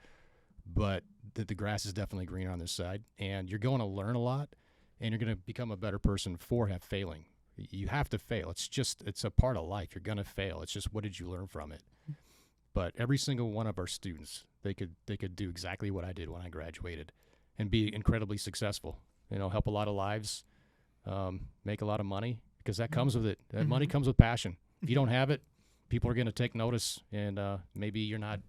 but the grass is definitely greener on this side, and you're going to learn a lot, and you're going to become a better person for failing. You have to fail. It's a part of life. You're going to fail. It's just, what did you learn from it? But every single one of our students, they could do exactly what I did when I graduated and be incredibly successful, help a lot of lives, make a lot of money, because that comes with it. That money comes with passion. If you don't have it, people are going to take notice, and maybe you're not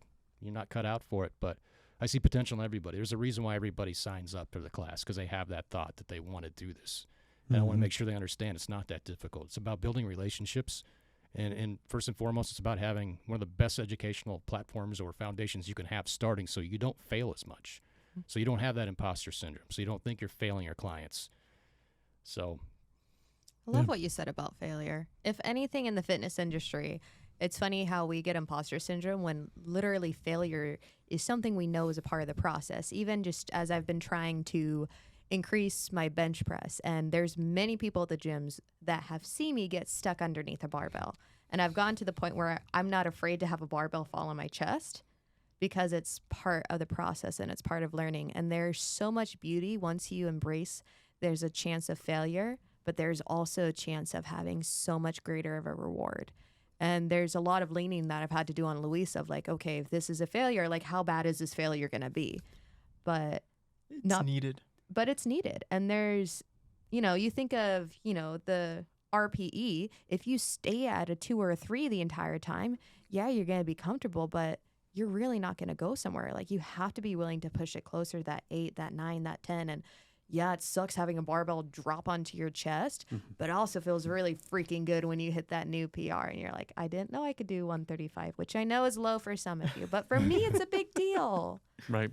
cut out for it. But I see potential in everybody. There's a reason why everybody signs up for the class, because they have that thought that they want to do this. And I want to make sure they understand it's not that difficult. It's about building relationships. And first and foremost, it's about having one of the best educational platforms or foundations you can have starting, so you don't fail as much. So you don't have that imposter syndrome. So you don't think you're failing your clients. So I love what you said about failure. If anything in the fitness industry, it's funny how we get imposter syndrome when literally failure is something we know is a part of the process. Even just as I've been trying to increase my bench press, and there's many people at the gyms that have seen me get stuck underneath a barbell. And I've gotten to the point where I'm not afraid to have a barbell fall on my chest, because it's part of the process and it's part of learning. And there's so much beauty once you embrace there's a chance of failure, but there's also a chance of having so much greater of a reward. And there's a lot of leaning that I've had to do on Luis of like, okay, if this is a failure, like how bad is this failure going to be? But it's needed. But it's needed. And there's, you think of, the RPE, if you stay at a 2 or a 3 the entire time, yeah, you're going to be comfortable, but you're really not going to go somewhere. Like, you have to be willing to push it closer to that 8, that 9, that 10. And yeah, it sucks having a barbell drop onto your chest, but it also feels really freaking good when you hit that new PR and you're like, I didn't know I could do 135, which I know is low for some of you, but for me, it's a big deal. Right.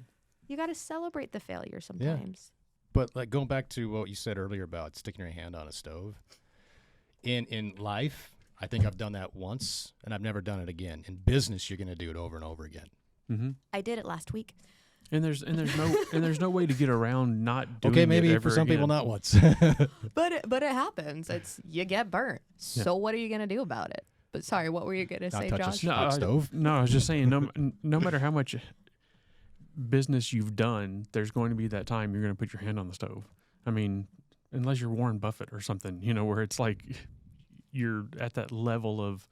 You got to celebrate the failure sometimes. Yeah. But like going back to what you said earlier about sticking your hand on a stove, in life, I think I've done that once and I've never done it again. In business, you're going to do it over and over again. Mm-hmm. I did it last week. And there's no way to get around not doing okay, maybe it ever for some again. people not once. But it happens. It's you get burnt. So what are you gonna do about it? But sorry, what were you gonna say, Josh? Hot stove. No, I was just saying no matter how much business you've done, there's going to be that time you're going to put your hand on the stove. I mean, unless you're Warren Buffett or something, where it's like you're at that level of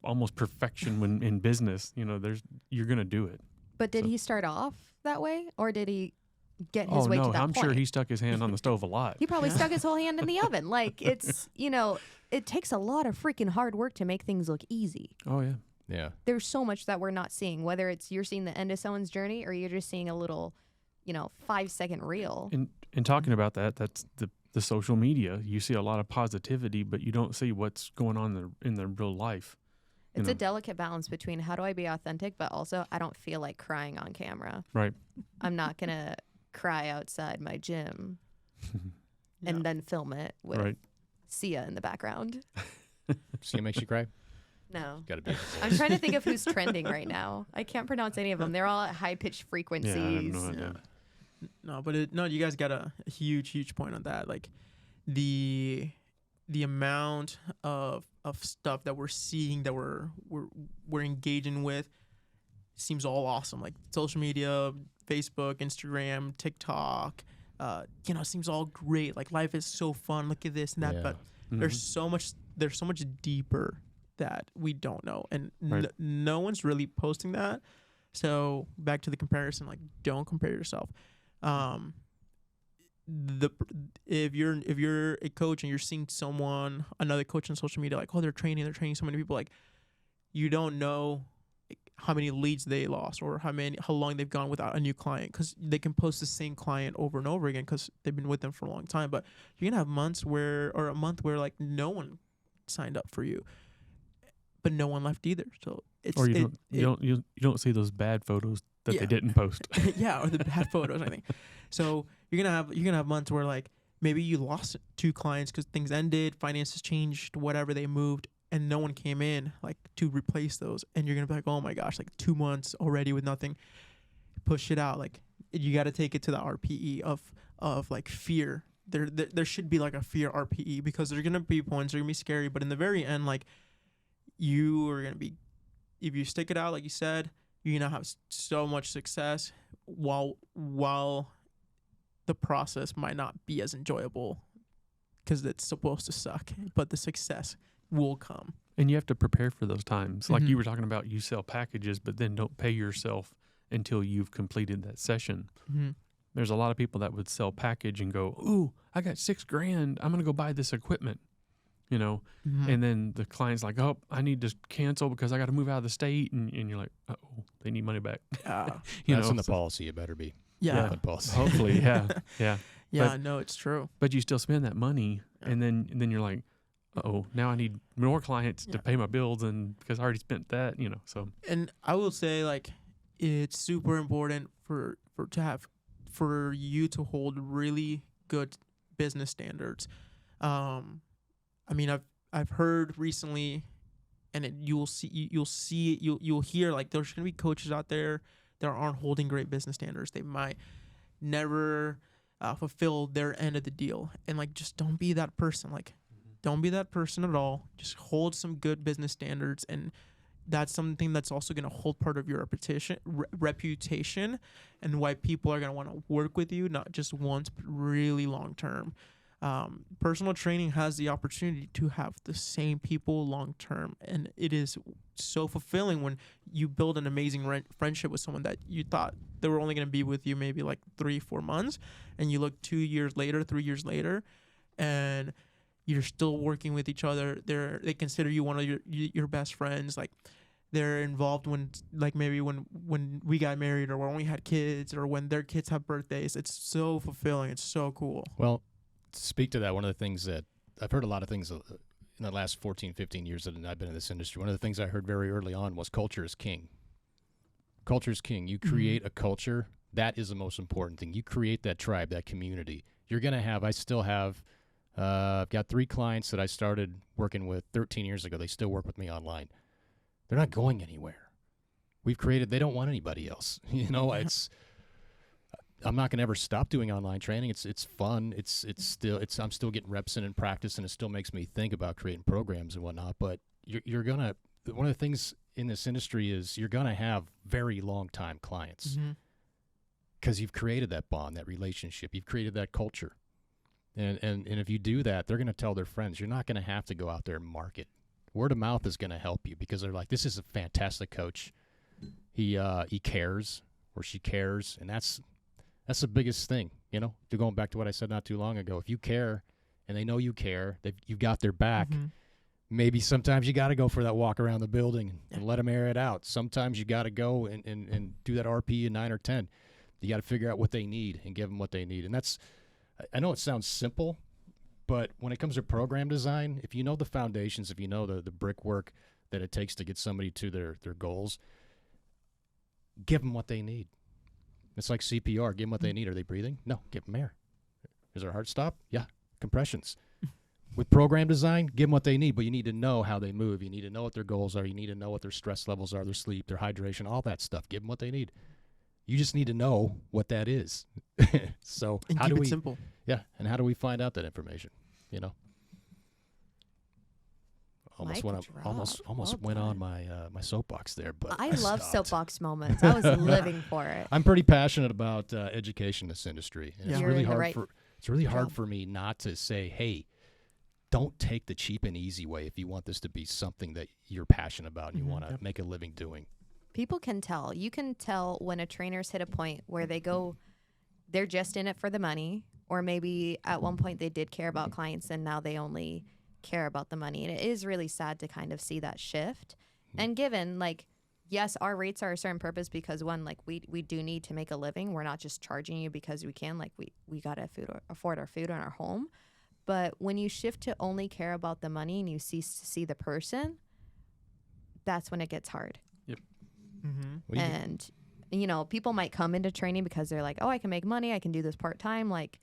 almost perfection when in business, you're going to do it. But did he start off that way, or did he get his way to that I'm point? sure he stuck his hand on the stove a lot. He probably stuck his whole hand in the oven. Like, it's, it takes a lot of freaking hard work to make things look easy. Oh, yeah. Yeah. There's so much that we're not seeing, whether it's you're seeing the end of someone's journey or you're just seeing a little, 5-second reel. And talking about that, that's the social media. You see a lot of positivity, but you don't see what's going on in the real life. It's a delicate balance between how do I be authentic, but also I don't feel like crying on camera. Right. I'm not going to cry outside my gym and then film it with Sia in the background. Sia makes you cry? No. Got to be. I'm trying to think of who's trending right now. I can't pronounce any of them. They're all at high-pitched frequencies. Yeah, I have no idea. No, but you guys got a huge point on that. Like, the amount of stuff that we're seeing, that we're engaging with, seems all awesome. Like social media, Facebook, Instagram, TikTok, seems all great. Like, life is so fun. Look at this and that. Yeah. But there's so much deeper that we don't know, and no one's really posting that. So back to the comparison, like, don't compare yourself. If you're a coach and you're seeing another coach on social media, like, oh, they're training so many people, like, you don't know how many leads they lost or how long they've gone without a new client, because they can post the same client over and over again because they've been with them for a long time. But you're gonna have a month where like no one signed up for you, but no one left either. So it's Or you don't see those bad photos that they didn't post. yeah, or the bad photos, I think. So you're gonna have months where like maybe you lost 2 clients because things ended, finances changed, whatever, they moved, and no one came in like to replace those. And you're gonna be like, oh my gosh, like 2 months already with nothing. Push it out. Like you got to take it to the RPE of like fear. There should be like a fear RPE, because there's gonna be points, they're gonna be scary, but in the very end, like you are gonna be, if you stick it out, like you said, you're gonna have so much success while the process might not be as enjoyable because it's supposed to suck, but the success will come. And you have to prepare for those times. Like you were talking about, you sell packages, but then don't pay yourself until you've completed that session. There's a lot of people that would sell package and go, ooh, I got $6,000. I'm going to go buy this equipment, you know? And then the client's like, oh, I need to cancel because I got to move out of the state. And you're like, oh, they need money back. That's in the policy. It better be. Yeah. Policy. Hopefully. Yeah. Yeah, no, it's true. But you still spend that money. And then you're like, uh-oh, now I need more clients to pay my bills, and because I already spent that, you know, so. And I will say, like, it's super important for you to hold really good business standards. I mean, I've heard recently, and you'll hear like there's gonna be coaches out there that aren't holding great business standards. They might never fulfill their end of the deal, and like just don't be that person. Like, don't be that person at all. Just hold some good business standards, and that's something that's also going to hold part of your reputation and why people are going to want to work with you, not just once, but really long term. Personal training has the opportunity to have the same people long term, and it is so fulfilling when you build an amazing friendship with someone that you thought they were only going to be with you maybe like 3-4 months, and you look 2 years later, 3 years later, and you're still working with each other. They consider you one of your best friends. Like, they're involved when, like, maybe when we got married, or when we had kids, or when their kids have birthdays. It's so fulfilling. It's so cool. Well, to speak to that, one of the things that I've heard a lot of things in the last 14, 15 years that I've been in this industry. One of the things I heard very early on was culture is king. Culture is king. You create a culture. That is the most important thing. You create that tribe, that community. You're going to have, I still have, I've got 3 clients that I started working with 13 years ago. They still work with me online. They're not going anywhere. We've created, they don't want anybody else. You know, I'm not going to ever stop doing online training. It's fun. I'm still getting reps in and practice, and it still makes me think about creating programs and whatnot. But you're going to, one of the things in this industry is you're going to have very long time clients because you've created that bond, that relationship. You've created that culture. And if you do that, they're going to tell their friends. You're not going to have to go out there and market. Word of mouth is going to help you, because they're like, this is a fantastic coach. He cares, or she cares, and that's the biggest thing, you know. Going back to what I said not too long ago, if you care and they know you care, you've got their back. Maybe sometimes you got to go for that walk around the building and let them air it out. Sometimes you got to go and do that RP in 9 or 10. You got to figure out what they need and give them what they need, and that's. I know it sounds simple, but when it comes to program design, if you know the foundations, if you know the brickwork that it takes to get somebody to their goals, give them what they need. It's like CPR. Give them what they need. Are they breathing? No. Give them air. Is their heart stop? Yeah. Compressions. With program design, give them what they need, but you need to know how they move. You need to know what their goals are. You need to know what their stress levels are, their sleep, their hydration, all that stuff. Give them what they need. You just need to know what that is. So and how keep do it we? simple. Yeah, and how do we find out that information? You know, almost went on my my soapbox there, but I love stopped. soapbox moments. I was living for it. I'm pretty passionate about education in this industry. And Yeah. You're in the right it's really hard job. for me not to say, hey, don't take the cheap and easy way if you want this to be something that you're passionate about and you want to make a living doing. People can tell. You can tell when a trainer's hit a point where they're just in it for the money, or maybe at one point they did care about clients and now they only care about the money. And it is really sad to kind of see that shift. And given, like, yes, our rates are a certain purpose because one, like we do need to make a living. We're not just charging you because we can. Like we gotta afford our food in our home. But when you shift to only care about the money and you cease to see the person, that's when it gets hard. Yep. And people might come into training because they're like, oh, I can make money, I can do this part-time. Like,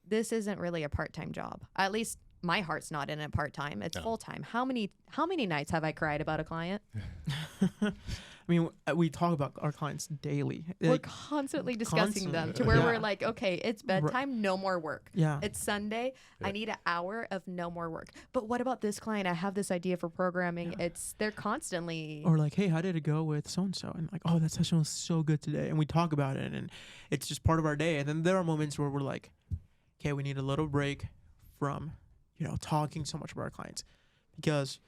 this isn't really a part-time job. At least my heart's not in it part-time. It's full-time. How many nights have I cried about a client? I mean, we talk about our clients daily. We're constantly discussing them to where we're like, okay, it's bedtime, no more work. Yeah. It's Sunday, I need an hour of no more work. But what about this client? I have this idea for programming. They're constantly... Or like, hey, how did it go with so-and-so? And like, oh, that session was so good today. And we talk about it, and it's just part of our day. And then there are moments where we're like, okay, we need a little break from, talking so much about our clients, because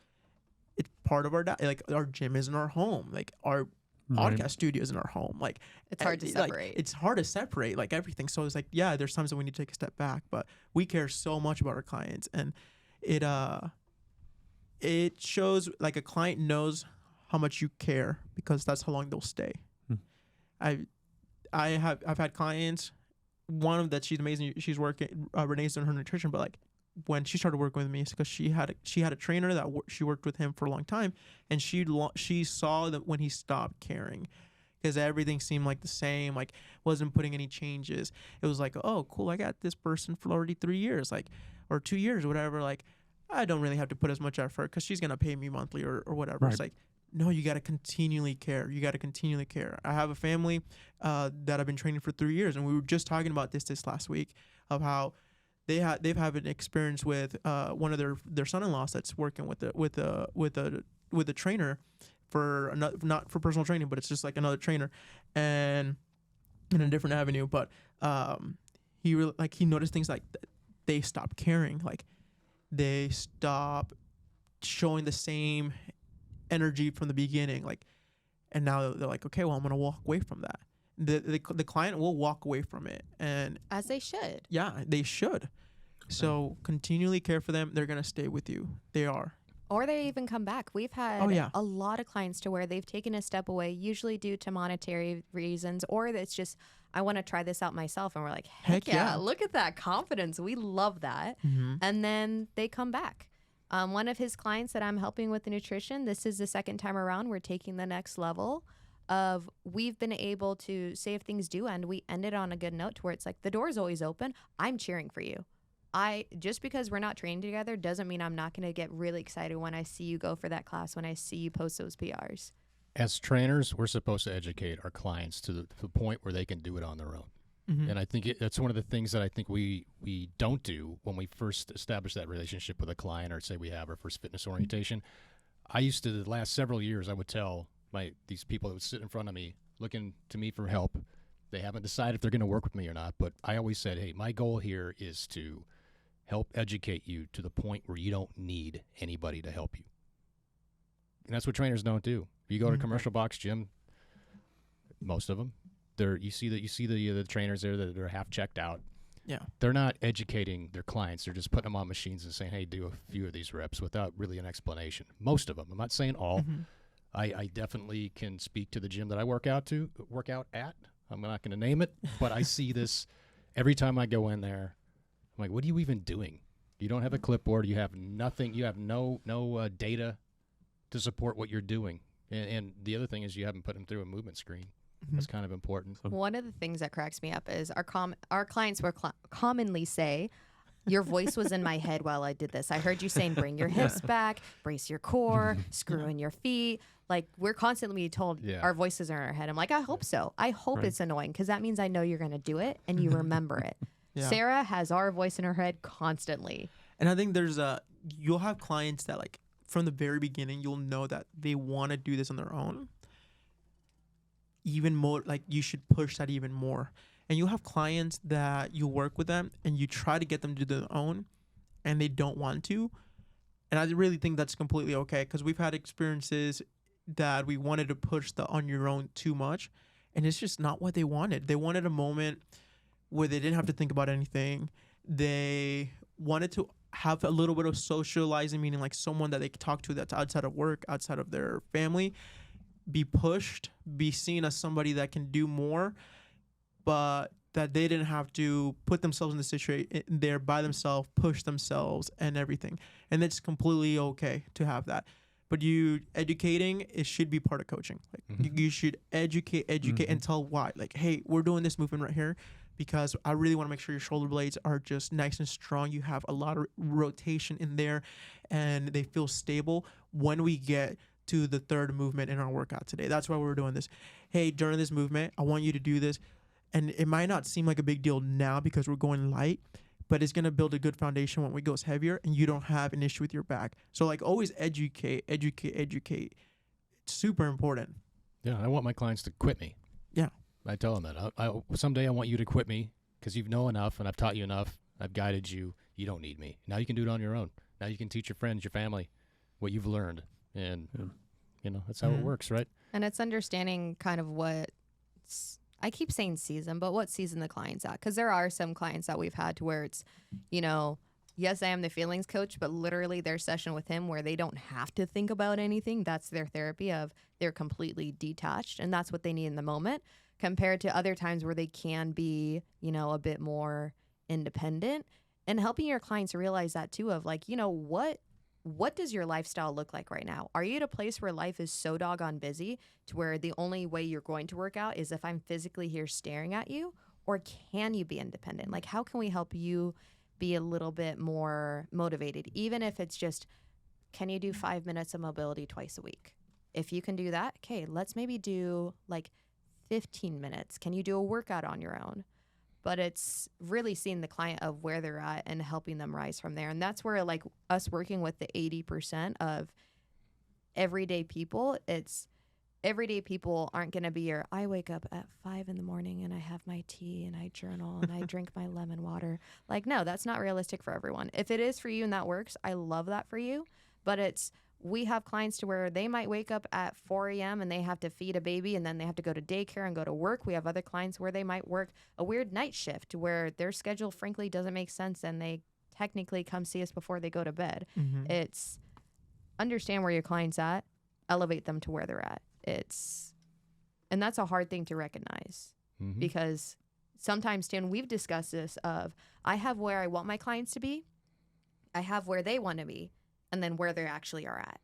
it's part of our like our gym is in our home, like our podcast studio is in our home. Like, it's hard to separate. It's hard to separate like everything. So it's like, yeah, there's times that we need to take a step back, but we care so much about our clients, and it shows. Like, a client knows how much you care because that's how long they'll stay. I've had clients. One of that, she's amazing. She's working. Renee's doing her nutrition, but like, when she started working with me, it's because she had a trainer that she worked with him for a long time, and she saw that when he stopped caring, because everything seemed like the same, like wasn't putting any changes. It was like, oh, cool, I got this person for already 3 years, like, or 2 years, or whatever. Like, I don't really have to put as much effort because she's gonna pay me monthly or whatever. Right. It's like, no, you got to continually care. You got to continually care. I have a family that I've been training for 3 years, and we were just talking about this last week of how they've had an experience with one of their son-in-laws that's working with a trainer for not for personal training, but it's just like another trainer, and in a different avenue. But he noticed things like they stop caring, like they stop showing the same energy from the beginning, like, and now they're like, okay, well, I'm gonna walk away from that. The client will walk away from it, and as they should. Yeah, they should. So continually care for them. They're gonna stay with you. They are. Or they even come back. We've had a lot of clients to where they've taken a step away, usually due to monetary reasons, or it's just, I want to try this out myself. And we're like, heck yeah, look at that confidence. We love that. And then they come back. One of his clients that I'm helping with the nutrition, this is the second time around, we're taking the next level of, we've been able to say if things do end, we ended on a good note to where it's like, the door's always open. I'm cheering for you. Just because we're not training together doesn't mean I'm not going to get really excited when I see you go for that class, when I see you post those PRs. As trainers, we're supposed to educate our clients to the point where they can do it on their own. And I think that's one of the things that I think we don't do when we first establish that relationship with a client, or say we have our first fitness orientation. I used to, the last several years, I would tell these people that would sit in front of me looking to me for help. They haven't decided if they're going to work with me or not, but I always said, hey, my goal here is to help educate you to the point where you don't need anybody to help you. And that's what trainers don't do. If you go to a commercial box gym, most of them, you see the trainers there that are half checked out. Yeah. They're not educating their clients. They're just putting them on machines and saying, hey, do a few of these reps without really an explanation. Most of them. I'm not saying all. I definitely can speak to the gym that I work out at. I'm not going to name it, but I see this every time I go in there. I'm like, what are you even doing? You don't have a clipboard. You have nothing. You have no data to support what you're doing. And the other thing is, you haven't put them through a movement screen. That's kind of important. One of the things that cracks me up is our clients will commonly say, your voice was in my head while I did this. I heard you saying, bring your hips back, brace your core, screw in your feet. Like, we're constantly told our voices are in our head. I'm like, I hope so. I hope it's annoying, because that means I know you're going to do it and you remember it. Sarah has our voice in her head constantly. And I think you'll have clients that, like, from the very beginning, you'll know that they want to do this on their own. Even more, like, you should push that even more. And you'll have clients that you work with them and you try to get them to do their own and they don't want to. And I really think that's completely okay, because we've had experiences that we wanted to push the on your own too much, and it's just not what they wanted. They wanted a moment where they didn't have to think about anything. They wanted to have a little bit of socializing, meaning like someone that they could talk to that's outside of work, outside of their family. be pushed, be seen as somebody that can do more, but that they didn't have to put themselves in the situation there by themselves, push themselves and everything. And it's completely okay to have that. But you educating, it should be part of coaching. Like you should educate and tell why. Like, hey, we're doing this movement right here because I really want to make sure your shoulder blades are just nice and strong. You have a lot of rotation in there and they feel stable when we get to the third movement in our workout today. That's why we're doing this. Hey, during this movement, I want you to do this. And it might not seem like a big deal now because we're going light, but it's going to build a good foundation when we goes heavier and you don't have an issue with your back. So like always educate. It's super important. Yeah, I want my clients to quit me. Yeah. I tell them that. Someday I want you to quit me because you know enough and I've taught you enough. I've guided you. You don't need me. Now you can do it on your own. Now you can teach your friends, your family, what you've learned. And, that's how it works, right? And it's understanding kind of I keep saying season, but what season the client's at? Because there are some clients that we've had to where it's, yes, I am the feelings coach, but literally their session with him where they don't have to think about anything. That's their therapy of they're completely detached, and that's what they need in the moment compared to other times where they can be, a bit more independent and helping your clients realize that too of like, what does your lifestyle look like right now? Are you at a place where life is so doggone busy to where the only way you're going to work out is if I'm physically here staring at you? Or can you be independent? Like, how can we help you be a little bit more motivated? Even if it's just, can you do 5 minutes of mobility twice a week? If you can do that, okay, let's maybe do like 15 minutes. Can you do a workout on your own? But it's really seeing the client of where they're at and helping them rise from there. And that's where like us working with the 80% of everyday people, it's everyday people aren't going to be I wake up at 5 a.m. and I have my tea and I journal and I drink my lemon water. Like, no, that's not realistic for everyone. If it is for you and that works, I love that for you. But we have clients to where they might wake up at 4 a.m. and they have to feed a baby and then they have to go to daycare and go to work. We have other clients where they might work a weird night shift where their schedule frankly doesn't make sense and they technically come see us before they go to bed. It's understand where your client's at, elevate them to where they're at. And that's a hard thing to recognize because sometimes, Stan, we've discussed this of I have where I want my clients to be, I have where they want to be, and then where they actually are at.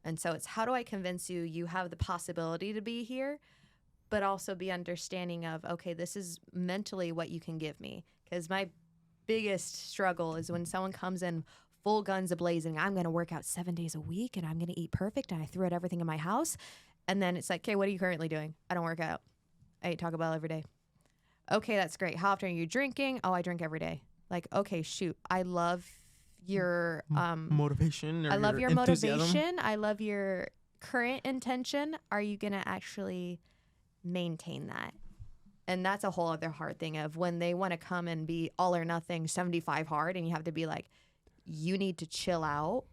And so it's how do I convince you have the possibility to be here, but also be understanding of, okay, this is mentally what you can give me. Because my biggest struggle is when someone comes in full guns a-blazing, I'm going to work out 7 days a week and I'm going to eat perfect and I threw out everything in my house. And then it's like, okay, what are you currently doing? I don't work out. I eat Taco Bell every day. Okay, that's great. How often are you drinking? Oh, I drink every day. Like, okay, shoot. I love your motivation. I love your enthusiasm. motivation. I love your current intention. Are you going to actually maintain that? And that's a whole other hard thing of when they want to come and be all or nothing 75 hard and you have to be like, you need to chill out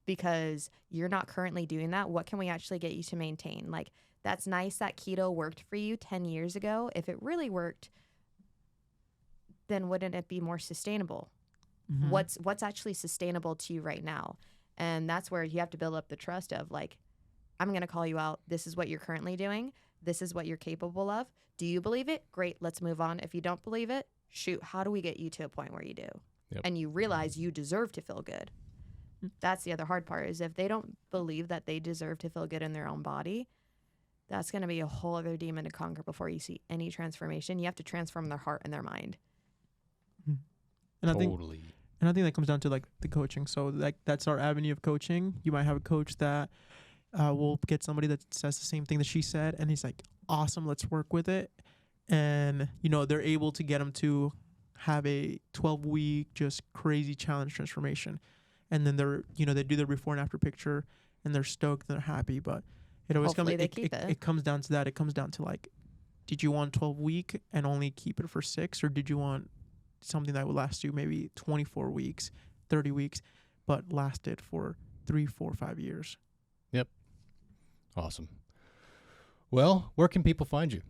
because you're not currently doing that. What can we actually get you to maintain? Like, that's nice that keto worked for you 10 years ago. If it really worked, then wouldn't it be more sustainable? What's actually sustainable to you right now? And that's where you have to build up the trust of like, I'm going to call you out. This is what you're currently doing. This is what you're capable of. Do you believe it? Great. Let's move on. If you don't believe it, shoot, how do we get you to a point where you do? Yep. And you realize you deserve to feel good. That's the other hard part is if they don't believe that they deserve to feel good in their own body, that's going to be a whole other demon to conquer before you see any transformation. You have to transform their heart and their mind. And Totally. I think that comes down to like the coaching. So like that's our avenue of coaching. You might have a coach that will get somebody that says the same thing that she said, and he's like, "Awesome, let's work with it." And they're able to get them to have a 12-week just crazy challenge transformation, and then they're they do their before and after picture, and they're stoked and they're happy. But it always comes. It comes down to that. It comes down to like, did you want 12-week and only keep it for 6, or did you want something that would last you maybe 24 weeks, 30 weeks, but lasted for 3, 4, 5 years? Yep. Awesome. Well, where can people find you?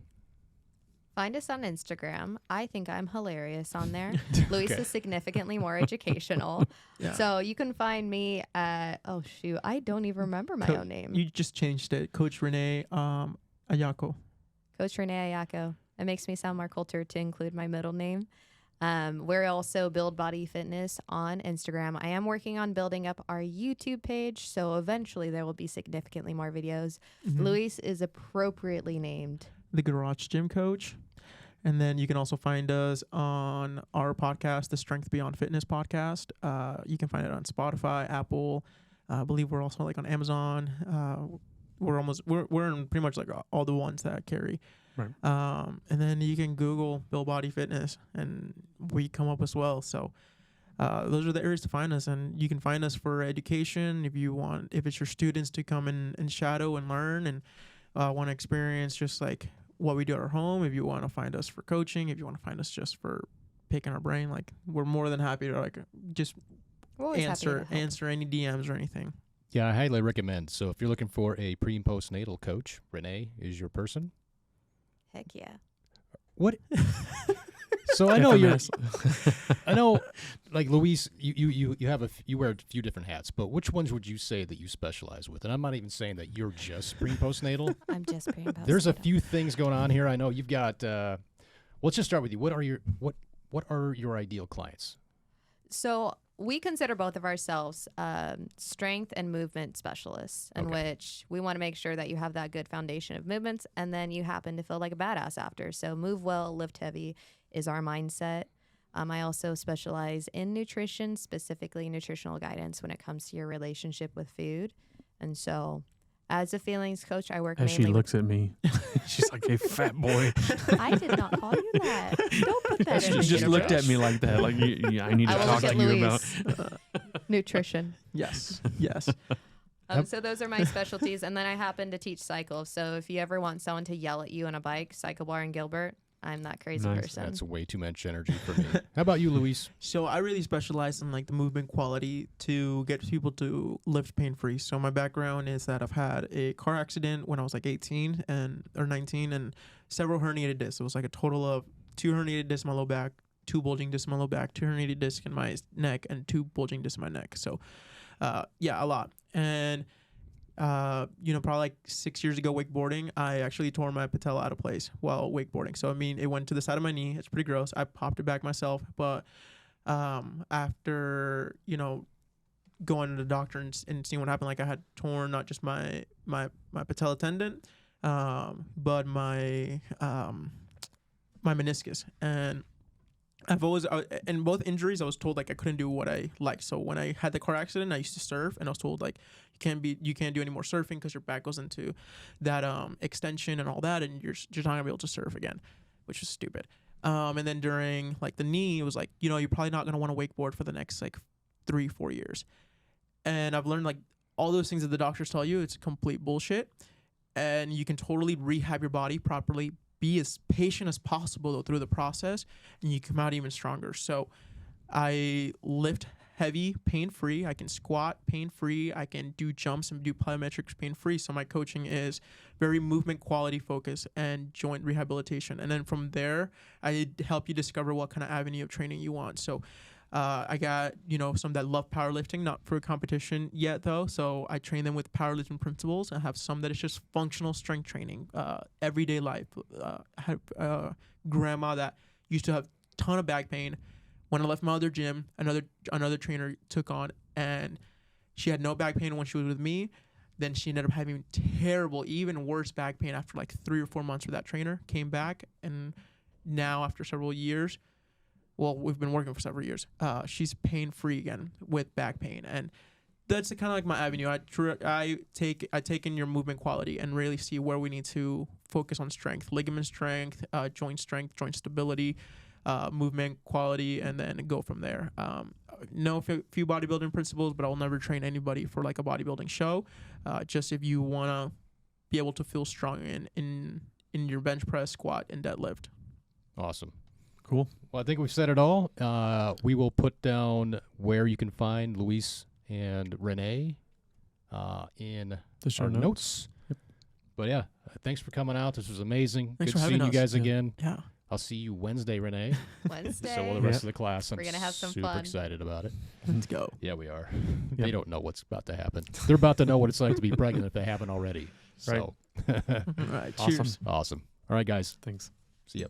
Find us on Instagram. I think I'm hilarious on there. Luis is significantly more educational. Yeah. So you can find me at, oh shoot, I don't even remember my own name. You just changed it. Coach Renee Ayako. Coach Renee Ayako. It makes me sound more cultured to include my middle name. We're also Build Body Fitness on Instagram. I am working on building up our YouTube page, so eventually there will be significantly more videos. Luis is appropriately named The Garage Gym Coach. And then you can also find us on our podcast, the Strength Beyond Fitness podcast. You can find it on Spotify, Apple. I believe we're also like on Amazon. We're in pretty much like all the ones that carry. Right. And then you can Google Build Body Fitness and we come up as well. So those are the areas to find us, and you can find us for education if it's your students to come and shadow and learn and want to experience just like what we do at our home. If you want to find us for coaching, if you want to find us just for picking our brain, like we're more than happy to like just answer any DMs or anything. Yeah, I highly recommend. So if you're looking for a pre and postnatal coach, Renee is your person. Heck yeah. What? So I know I know, like Luis, you wear a few different hats, but which ones would you say that you specialize with? And I'm not even saying that you're just pre and postnatal. I'm just pre and postnatal. There's a few things going on here. I know you've got. Let's just start with you. What are your ideal clients? So we consider both of ourselves strength and movement specialists, in which we want to make sure that you have that good foundation of movements, and then you happen to feel like a badass after. So move well, lift heavy is our mindset. I also specialize in nutrition, specifically nutritional guidance when it comes to your relationship with food. And so as a feelings coach, I work As mainly she looks at me, she's like, "Hey, fat boy." I did not call you that. Don't put that in. She just looked at me like that. Like, I need to I will talk look to at you about. Luis. Nutrition. Yes. So those are my specialties. And then I happen to teach cycle. So if you ever want someone to yell at you on a bike, Cycle Bar in Gilbert, I'm that crazy person. That's way too much energy for me. How about you, Luis? So I really specialize in like the movement quality to get people to lift pain-free. So my background is that I've had a car accident when I was like 18 or 19 and several herniated discs. It was like a total of 2 herniated discs in my low back, 2 bulging discs in my low back, 2 herniated discs in my neck, and 2 bulging discs in my neck. So a lot. And probably like 6 years ago, wakeboarding, I actually tore my patella out of place while wakeboarding. So, I mean, it went to the side of my knee. It's pretty gross. I popped it back myself. But after, going to the doctor and seeing what happened, like I had torn not just my patella tendon, but my meniscus. And I've always, in both injuries, I was told like I couldn't do what I liked. So when I had the car accident, I used to surf, and I was told like you can't do any more surfing because your back goes into that extension and all that, and you're not gonna be able to surf again, which is stupid. And then during like the knee, it was like you're probably not gonna want to wakeboard for the next like 3-4 years. And I've learned like all those things that the doctors tell you, it's complete bullshit, and you can totally rehab your body properly. Be as patient as possible though through the process, and you come out even stronger. So I lift heavy pain-free. I can squat pain-free. I can do jumps and do plyometrics pain-free. So my coaching is very movement quality focused and joint rehabilitation. And then from there, I help you discover what kind of avenue of training you want. So I got, some that love powerlifting, not for a competition yet though. So I train them with powerlifting principles. I have some that is just functional strength training, everyday life. I had a grandma that used to have a ton of back pain. When I left my other gym, another trainer took on, and she had no back pain when she was with me. Then she ended up having terrible, even worse back pain after like 3 or 4 months with that trainer. Came back, and now after several years, well, we've been working for several years. She's pain-free again with back pain, and that's kind of like my avenue. I take in your movement quality and really see where we need to focus on strength, ligament strength, joint stability, movement quality, and then go from there. Know a few bodybuilding principles, but I will never train anybody for like a bodybuilding show. Just if you want to be able to feel strong in your bench press, squat, and deadlift. Awesome. Cool. Well, I think we've said it all. We will put down where you can find Luis and Renee in The show our notes. notes. Yep. But yeah, thanks for coming out. This was amazing. Thanks Good for seeing having you us. guys again. Yeah. I'll see you Wednesday, Renee. Wednesday. So will the rest of the class. I'm We're gonna have some super fun. excited about it. Let's go. Yeah, we are. They don't know what's about to happen. They're about to know what it's like to be pregnant if they haven't already. So All right. Awesome. Cheers. awesome. All right, guys. Thanks. See ya.